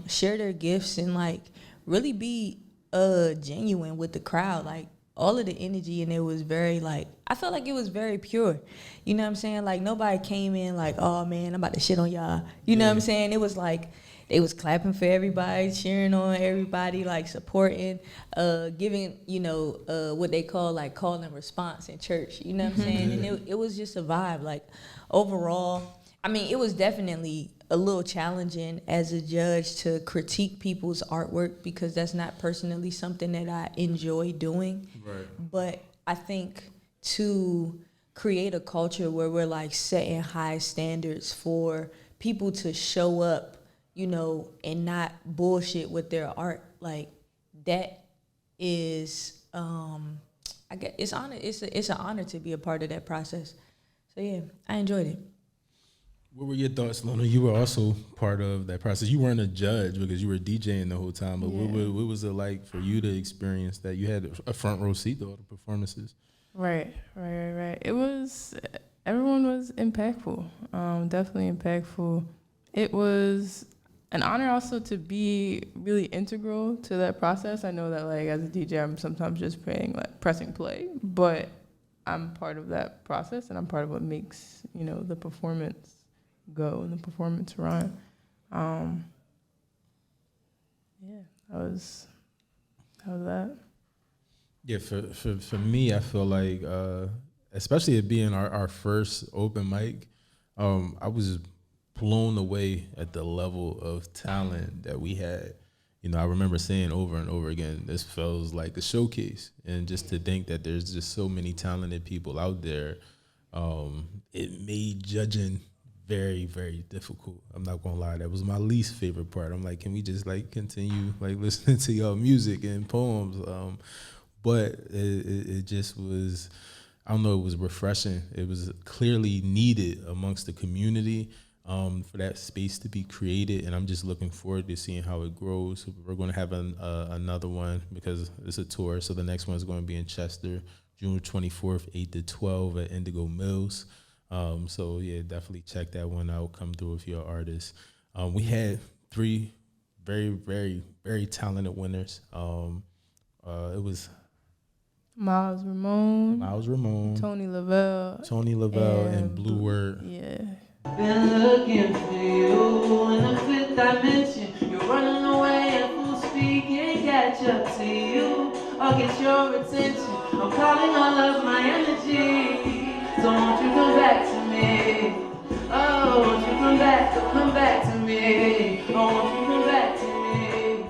share their gifts and like really be genuine with the crowd. Like all of the energy in it was very like, I felt like it was very pure. You know what I'm saying? Like nobody came in like, oh man, I'm about to shit on y'all. You know what I'm saying? It was like they was clapping for everybody, cheering on everybody, like supporting, giving, you know, what they call like call and response in church. You know what I'm saying? And it was just a vibe. Like overall, I mean, it was definitely a little challenging as a judge to critique people's artwork, because that's not personally something that I enjoy doing. Right. But I think to create a culture where we're like setting high standards for people to show up, you know, and not bullshit with their art, like that is, I guess it's honor. It's an honor to be a part of that process. So yeah, I enjoyed it. What were your thoughts, Lona? You were also part of that process. You weren't a judge because you were DJing the whole time, but what was it like for you to experience that? You had a front row seat to all the performances. Right. It was, everyone was impactful, definitely impactful. It was an honor also to be really integral to that process. I know that like as a DJ, I'm sometimes just pressing play, but I'm part of that process and I'm part of what makes, you know, the performance go and the performance run. Yeah, that was that. Yeah, for me, I feel like, especially it being our first open mic, I was blown away at the level of talent that we had. You know, I remember saying over and over again, this feels like a showcase. And just to think that there's just so many talented people out there, it made judging very, very difficult. I'm not gonna lie, that was my least favorite part. I'm like, can we just like continue like listening to y'all music and poems? But it just was, I don't know, it was refreshing. It was clearly needed amongst the community for that space to be created, and I'm just looking forward to seeing how it grows. We're going to have another one because it's a tour, so the next one is going to be in Chester, June 24th, 8 to 12 at Indigo Mills. So yeah, definitely check that one out. Come through if you're an artist. We had 3 very, very, very talented winners. It was Miles Ramone, Tony Lavelle, and Blue Word. Yeah. Been looking for you in the 5th dimension. You're running away at full speed, can't catch up to you or get your attention. I'm calling all of my energy, so won't you come back to me? Oh, won't you come back to me? Oh, won't you come back to me?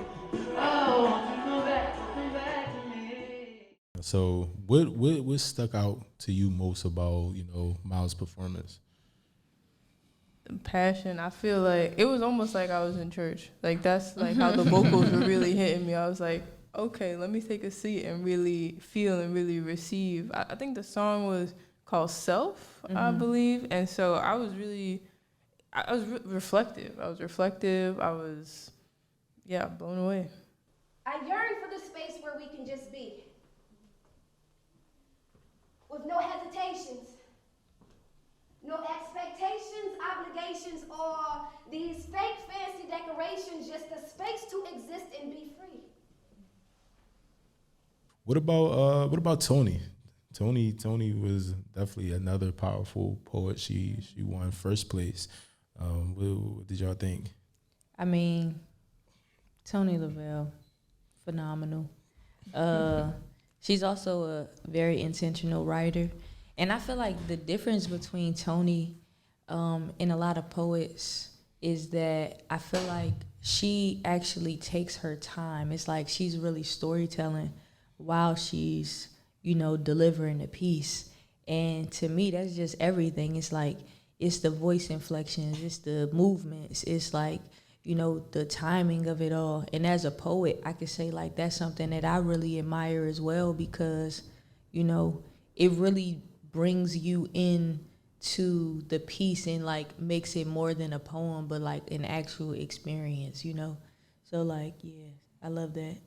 Oh, won't you come back to me? So what stuck out to you most about, you know, Miles' performance? Passion. I feel like it was almost like I was in church. Like that's like how the vocals were really hitting me. I was like, okay, let me take a seat and really feel and really receive. I think the song was called Self, I believe. And so I was reflective. I was, blown away. I yearn for the space where we can just be, with no hesitations, limitations, just a space to exist and be free. What about Tony? Tony was definitely another powerful poet. She won first place. What did y'all think? I mean, Tony Lavelle, phenomenal. She's also a very intentional writer. And I feel like the difference between Tony and a lot of poets is that I feel like she actually takes her time. It's like she's really storytelling while she's, delivering a piece. And to me, that's just everything. It's like, it's the voice inflections, it's the movements, it's like, the timing of it all. And as a poet, I could say like that's something that I really admire as well because, it really brings you in to the piece and like makes it more than a poem, but like an actual experience, So like, yeah, I love that.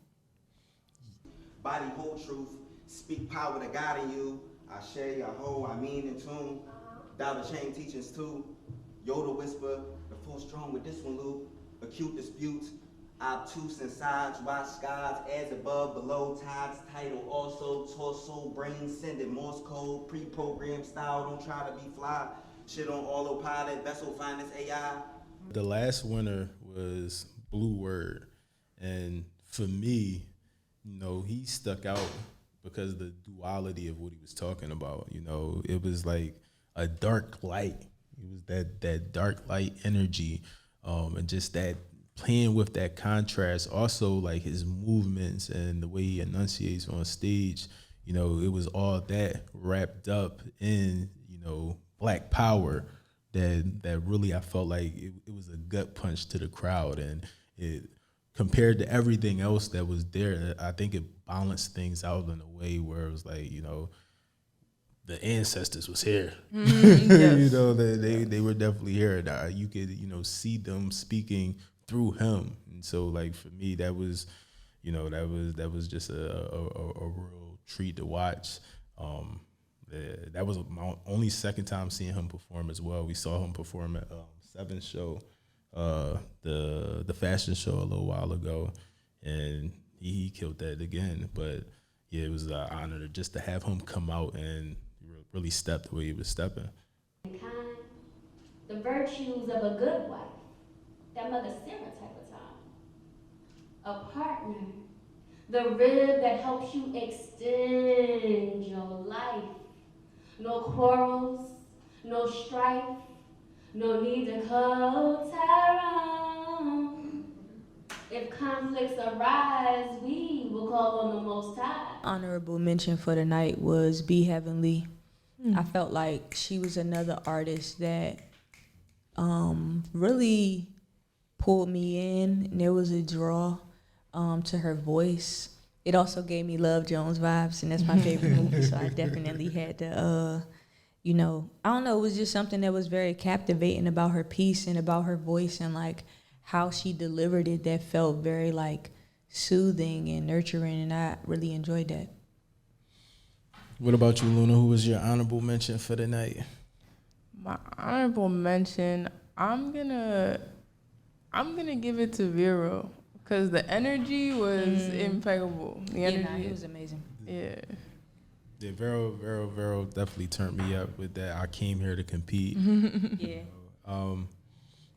Body hold truth, speak power to God in you. I share your whole, I mean in tune. Dollar chain teachings too. Yoda whisper, the full strong with this one loop. Acute disputes, obtuse and sides, watch skies, as above, below, tides, title, also, torso, brain, sending Morse code, pre-programmed style, don't try to be fly. Shit on autopilot, vessel finance AI. The last winner was Blue Word. And for me, he stuck out because of the duality of what he was talking about. It was like a dark light. It was that dark light energy. And just that playing with that contrast, also like his movements and the way he enunciates on stage, it was all that wrapped up in, Black power that really I felt like it was a gut punch to the crowd. And it compared to everything else that was there, I think it balanced things out in a way where it was like, the ancestors was here. Yes. They were definitely here. You could, see them speaking through him. And so like for me, that was just a real treat to watch. That was my only second time seeing him perform as well. We saw him perform at Seven's show, the fashion show a little while ago, and he killed that again. But yeah, it was an honor just to have him come out and really step the way he was stepping. Kind, the virtues of a good wife, that Mother Sarah type of time. A partner, the rib that helps you extend your life. No quarrels, no strife, no need to co-tyrant. If conflicts arise, we will call on the Most High. Honorable mention for the night was Be Heavenly. I felt like she was another artist that really pulled me in. And there was a draw to her voice. It also gave me Love Jones vibes, and that's my favorite movie, so I definitely had to, I don't know, it was just something that was very captivating about her piece and about her voice and, like, how she delivered it that felt very, like, soothing and nurturing, and I really enjoyed that. What about you, Luna? Who was your honorable mention for the night? My honorable mention, I'm gonna give it to Vero because the energy was impeccable. The energy, it was amazing. Yeah. Yeah, Vero definitely turned me up with that. I came here to compete. Yeah.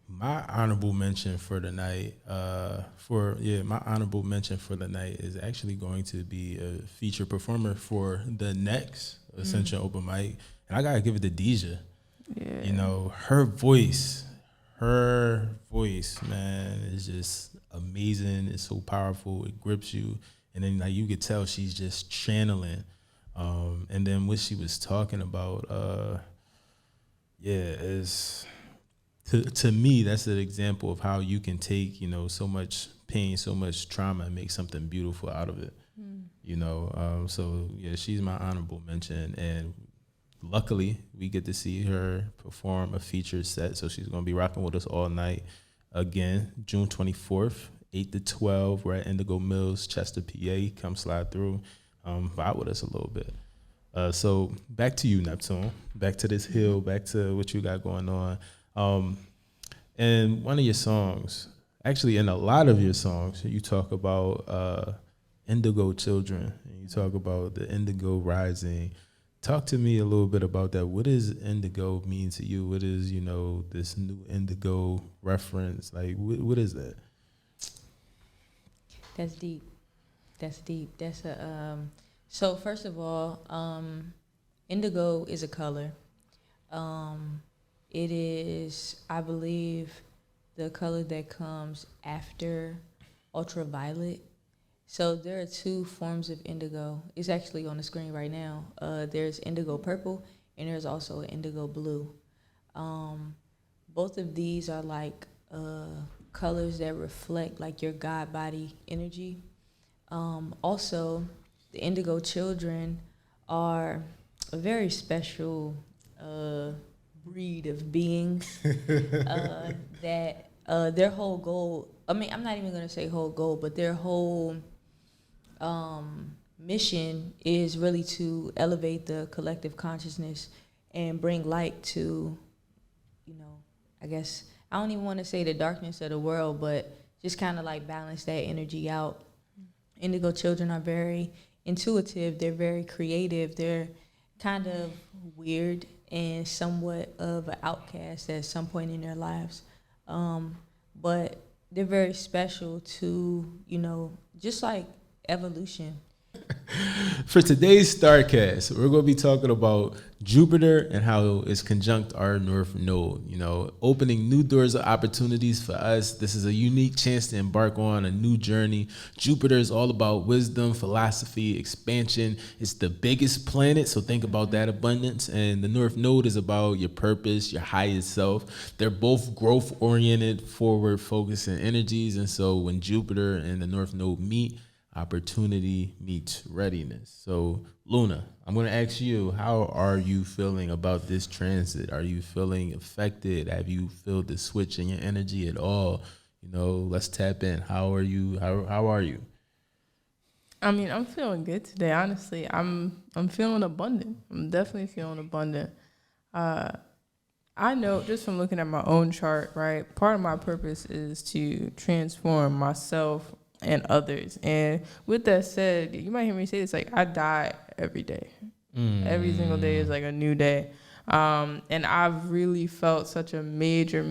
My honorable mention for the night, my honorable mention for the night is actually going to be a feature performer for the next Ascension Open Mic, and I gotta give it to Deja. Yeah. Her voice, man, is just amazing. It's so powerful. It grips you, and then like you could tell she's just channeling. And then what she was talking about, is. To me, that's an example of how you can take, so much pain, so much trauma, and make something beautiful out of it. So yeah, she's my honorable mention, and luckily we get to see her perform a featured set. So she's gonna be rocking with us all night. Again, June 24th, 8 to 12. We're at Indigo Mills, Chester, PA. Come slide through, vibe with us a little bit. So back to you, Neptune. Back to this hill. Back to what you got going on. And one of your songs actually in a lot of your songs, you talk about indigo children, and you talk about the indigo rising. Talk to me a little bit about that. What does indigo mean to you? What is, this new indigo reference? Like, what is that? That's deep. That's deep. That's a so first of all, indigo is a color. It is, I believe, the color that comes after ultraviolet. So there are two forms of indigo. It's actually on the screen right now. There's indigo purple and there's also indigo blue. Both of these are like colors that reflect like your God body energy. Also, the indigo children are a very special breed of beings that their whole goal, I mean, I'm not even going to say whole goal, but their whole mission is really to elevate the collective consciousness and bring light to, I guess, I don't even want to say the darkness of the world, but just kind of like balance that energy out. Indigo children are very intuitive. They're very creative. They're kind of weird and somewhat of an outcast at some point in their lives. But they're very special to, just like evolution. For today's Starcast, we're going to be talking about Jupiter and how it's conjunct our North Node, opening new doors of opportunities for us. This is a unique chance to embark on a new journey. Jupiter is all about wisdom, philosophy, expansion. It's the biggest planet, so think about that abundance. And the North Node is about your purpose, your highest self. They're both growth-oriented, forward-focusing energies. And so when Jupiter and the North Node meet, opportunity meets readiness. So, Luna, I'm going to ask you, how are you feeling about this transit? Are you feeling affected? Have you felt the switch in your energy at all? Let's tap in. How are you? How are you? I mean, I'm feeling good today. Honestly, I'm feeling abundant. I'm definitely feeling abundant. I know just from looking at my own chart, right? Part of my purpose is to transform myself and others. And with that said, you might hear me say this, like, I die every day. Every single day is like a new day. And I've really felt such a major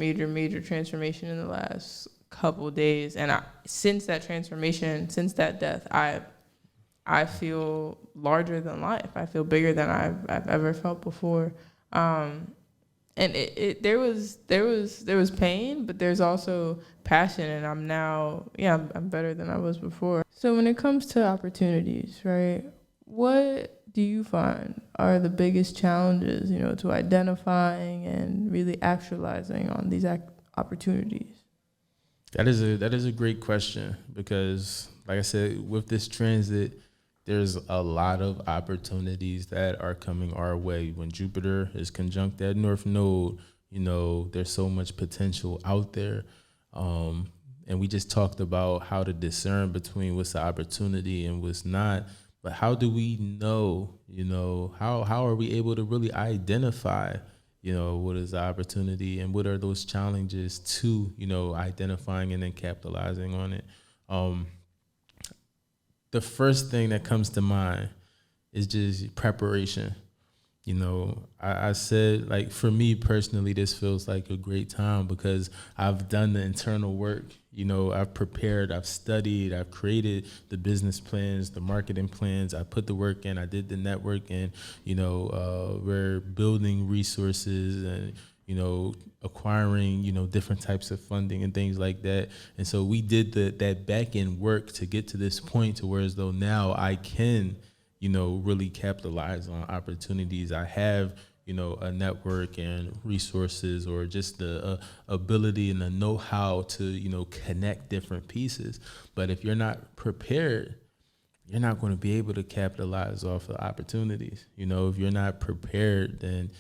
transformation in the last couple of days. And since that transformation, since that death, I feel larger than life. I feel bigger than I've ever felt before. And there was pain, but there's also passion, and I'm now, I'm better than I was before. So when it comes to opportunities, right, what do you find are the biggest challenges, to identifying and really actualizing on these opportunities? That is a great question, because, like I said, with this transit, there's a lot of opportunities that are coming our way. When Jupiter is conjunct that North Node, there's so much potential out there. And we just talked about how to discern between what's the opportunity and what's not. But how do we know, how are we able to really identify, what is the opportunity and what are those challenges to, identifying and then capitalizing on it? The first thing that comes to mind is just preparation. I said, like, for me personally, this feels like a great time because I've done the internal work. I've prepared, I've studied, I've created the business plans, the marketing plans. I put the work in, I did the networking. We're building resources and, acquiring, different types of funding and things like that. And so we did that back end work to get to this point to where as though now I can, really capitalize on opportunities. I have, a network and resources, or just the ability and the know-how to, connect different pieces. But if you're not prepared, you're not going to be able to capitalize off the opportunities. If you're not prepared, then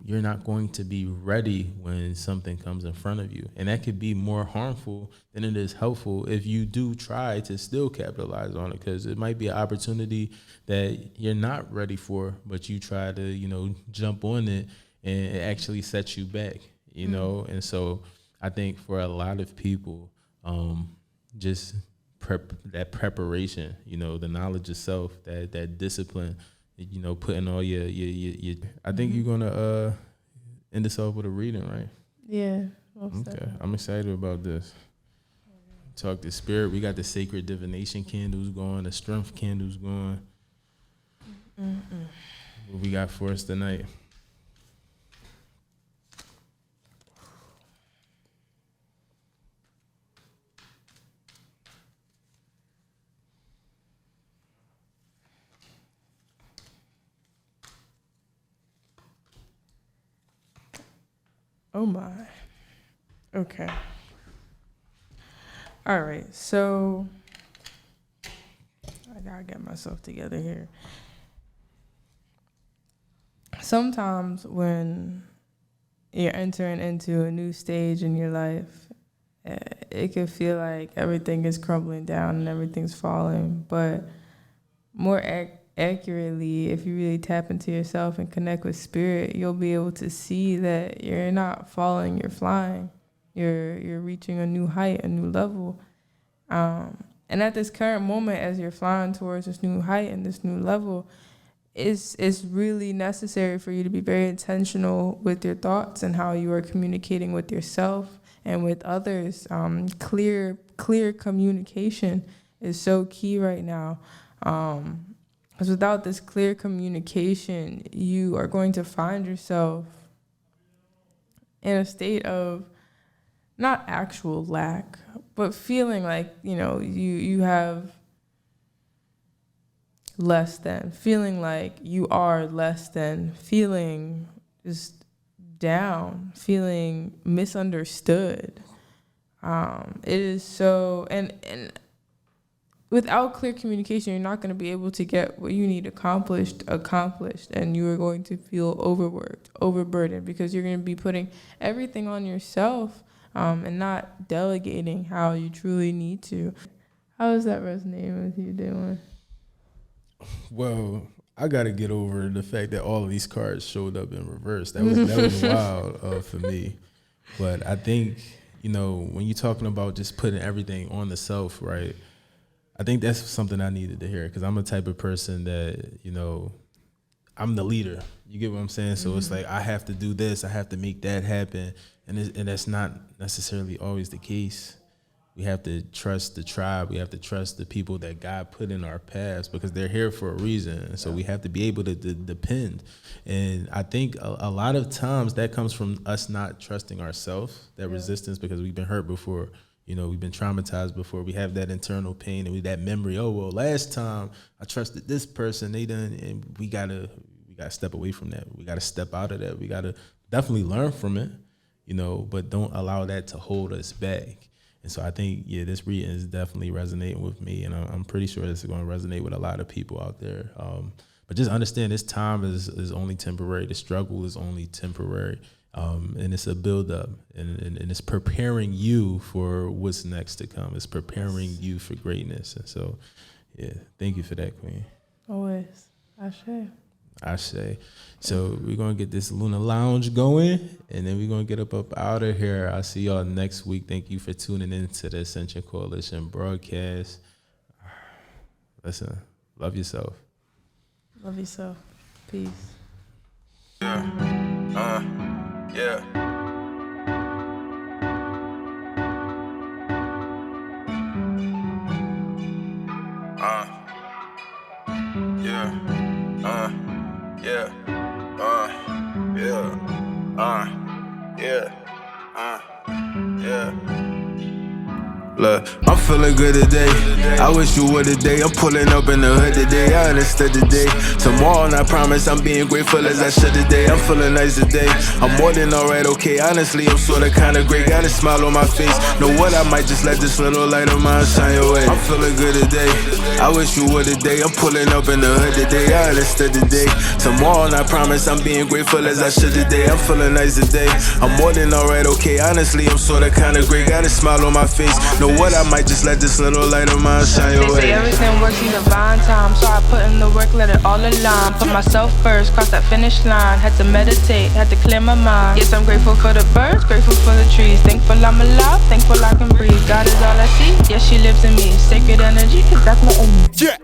you're not going to be ready when something comes in front of you. And that could be more harmful than it is helpful if you do try to still capitalize on it, because it might be an opportunity that you're not ready for, but you try to, jump on it and it actually sets you back, And so I think for a lot of people, just that preparation, the knowledge of self, that discipline, putting all your I think you're gonna end this off with a reading, right? Yeah. Okay, I'm excited about this. Talk to spirit. We got the sacred divination candles going, the strength candles going. What we got for us tonight? Oh my. Okay. All right. So I gotta get myself together here. Sometimes when you're entering into a new stage in your life, it can feel like everything is crumbling down and everything's falling. But more accurately, if you really tap into yourself and connect with spirit, you'll be able to see that you're not falling, you're flying. You're reaching a new height, a new level. And at this current moment, as you're flying towards this new height and this new level, it's really necessary for you to be very intentional with your thoughts and how you are communicating with yourself and with others. Clear communication is so key right now. Because without this clear communication, you are going to find yourself in a state of not actual lack, but feeling like, you have less than, feeling like you are less than, feeling just down, feeling misunderstood. It is so, and without clear communication, you're not going to be able to get what you need accomplished, and you are going to feel overworked, overburdened, because you're going to be putting everything on yourself and not delegating how you truly need to. How is that resonating with you, Dylan? Well, I got to get over the fact that all of these cards showed up in reverse. That was wild for me. But I think, when you're talking about just putting everything on the self, right, I think that's something I needed to hear, because I'm a type of person that, I'm the leader. You get what I'm saying? So it's like I have to do this, I have to make that happen, and that's not necessarily always the case. We have to trust the tribe. We have to trust the people that God put in our paths, because they're here for a reason. And so we have to be able to depend. And I think a lot of times that comes from us not trusting ourselves, that resistance, because we've been hurt before. We've been traumatized before. We have that internal pain and that memory. Oh, well, last time I trusted this person, they done, and we gotta step away from that. We gotta step out of that. We gotta definitely learn from it, but don't allow that to hold us back. And so I think, this reading is definitely resonating with me, and I'm pretty sure this is going to resonate with a lot of people out there. But just understand, this time is only temporary. The struggle is only temporary. And it's a build-up, and it's preparing you for what's next to come. It's preparing you for greatness. And so, thank you for that, Queen. Always. Ashe. So we're going to get this Luna Lounge going, and then we're going to get up out of here. I'll see y'all next week. Thank you for tuning in to the Ascension Coalition broadcast. Listen, love yourself. Love yourself. Peace. Look, I'm feeling good today. I wish you were today. I'm pulling up in the hood today. I understood today. Tomorrow, and I promise I'm being grateful as I should today. I'm feeling nice today. I'm more than alright, okay. Honestly, I'm sorta kinda great. Got a smile on my face. Know what? I might just let this little light of mine shine your way. I'm feeling good today. I wish you were today. I'm pulling up in the hood today. I understood today. Tomorrow, and I promise I'm being grateful as I should today. I'm feeling nice today. I'm more than alright, okay. Honestly, I'm sorta kinda great. Got a smile on my face. Know what, I might just let this little light of mine shine your They say way. everything works in divine time, so I put in the work, let it all align. Put myself first, cross that finish line. Had to meditate, had to clear my mind. Yes, I'm grateful for the birds, grateful for the trees. Thankful I'm alive, thankful I can breathe. God is all I see, yes, she lives in me. Sacred energy, cause that's my energy. Yeah.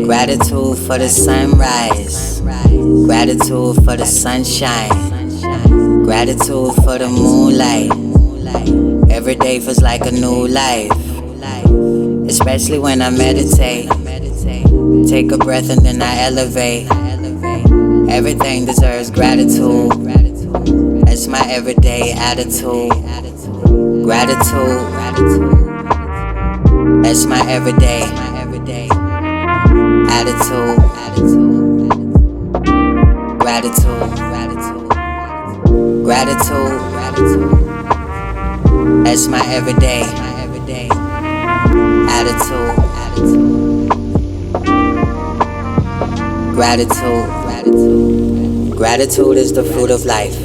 Gratitude for the sunrise, gratitude for the sunshine, gratitude for the moonlight. Every day feels like a new life, especially when I meditate. Take a breath and then I elevate. Everything deserves gratitude. That's my everyday attitude. Gratitude. That's my everyday attitude. Gratitude. Gratitude. That's my everyday attitude. Gratitude. Gratitude is the fruit of life,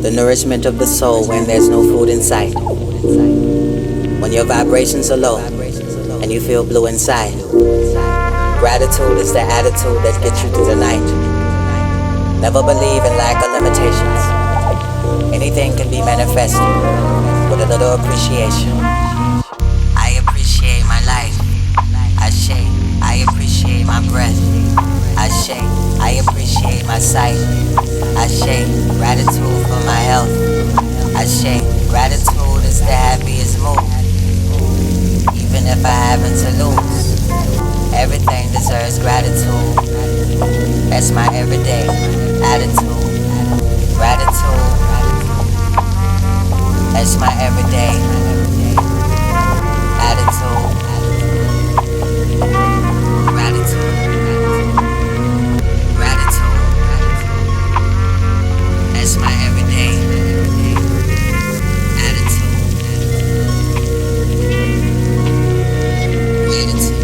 the nourishment of the soul when there's no food in sight. When your vibrations are low and you feel blue inside. Gratitude is the attitude that gets you through the night. Never believe in lack or limitations. Anything can be manifested with a little appreciation. I appreciate my life. I appreciate my breath. I appreciate my sight. Gratitude for my health. Gratitude is the happiest mood. Even if I happen to lose, everything deserves gratitude. That's my everyday attitude. Gratitude. That's my everyday attitude. Gratitude. Gratitude. That's my everyday attitude. Gratitude.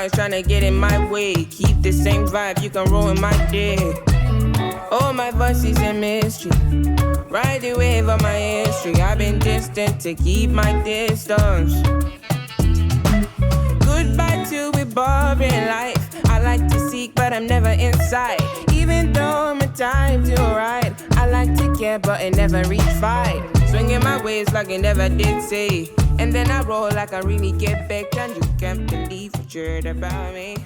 always tryna get in my way. Keep the same vibe, you can ruin my day. All my voices a mystery. Ride the wave of my history. I've been distant to keep my distance. Goodbye to a boring life. I like to seek, but I'm never inside. Even though I'm a time to ride, I like to care, but it never reach fight. Swinging my ways like I never did say. And then I roll like I really get back, and you can't believe what you heard about me.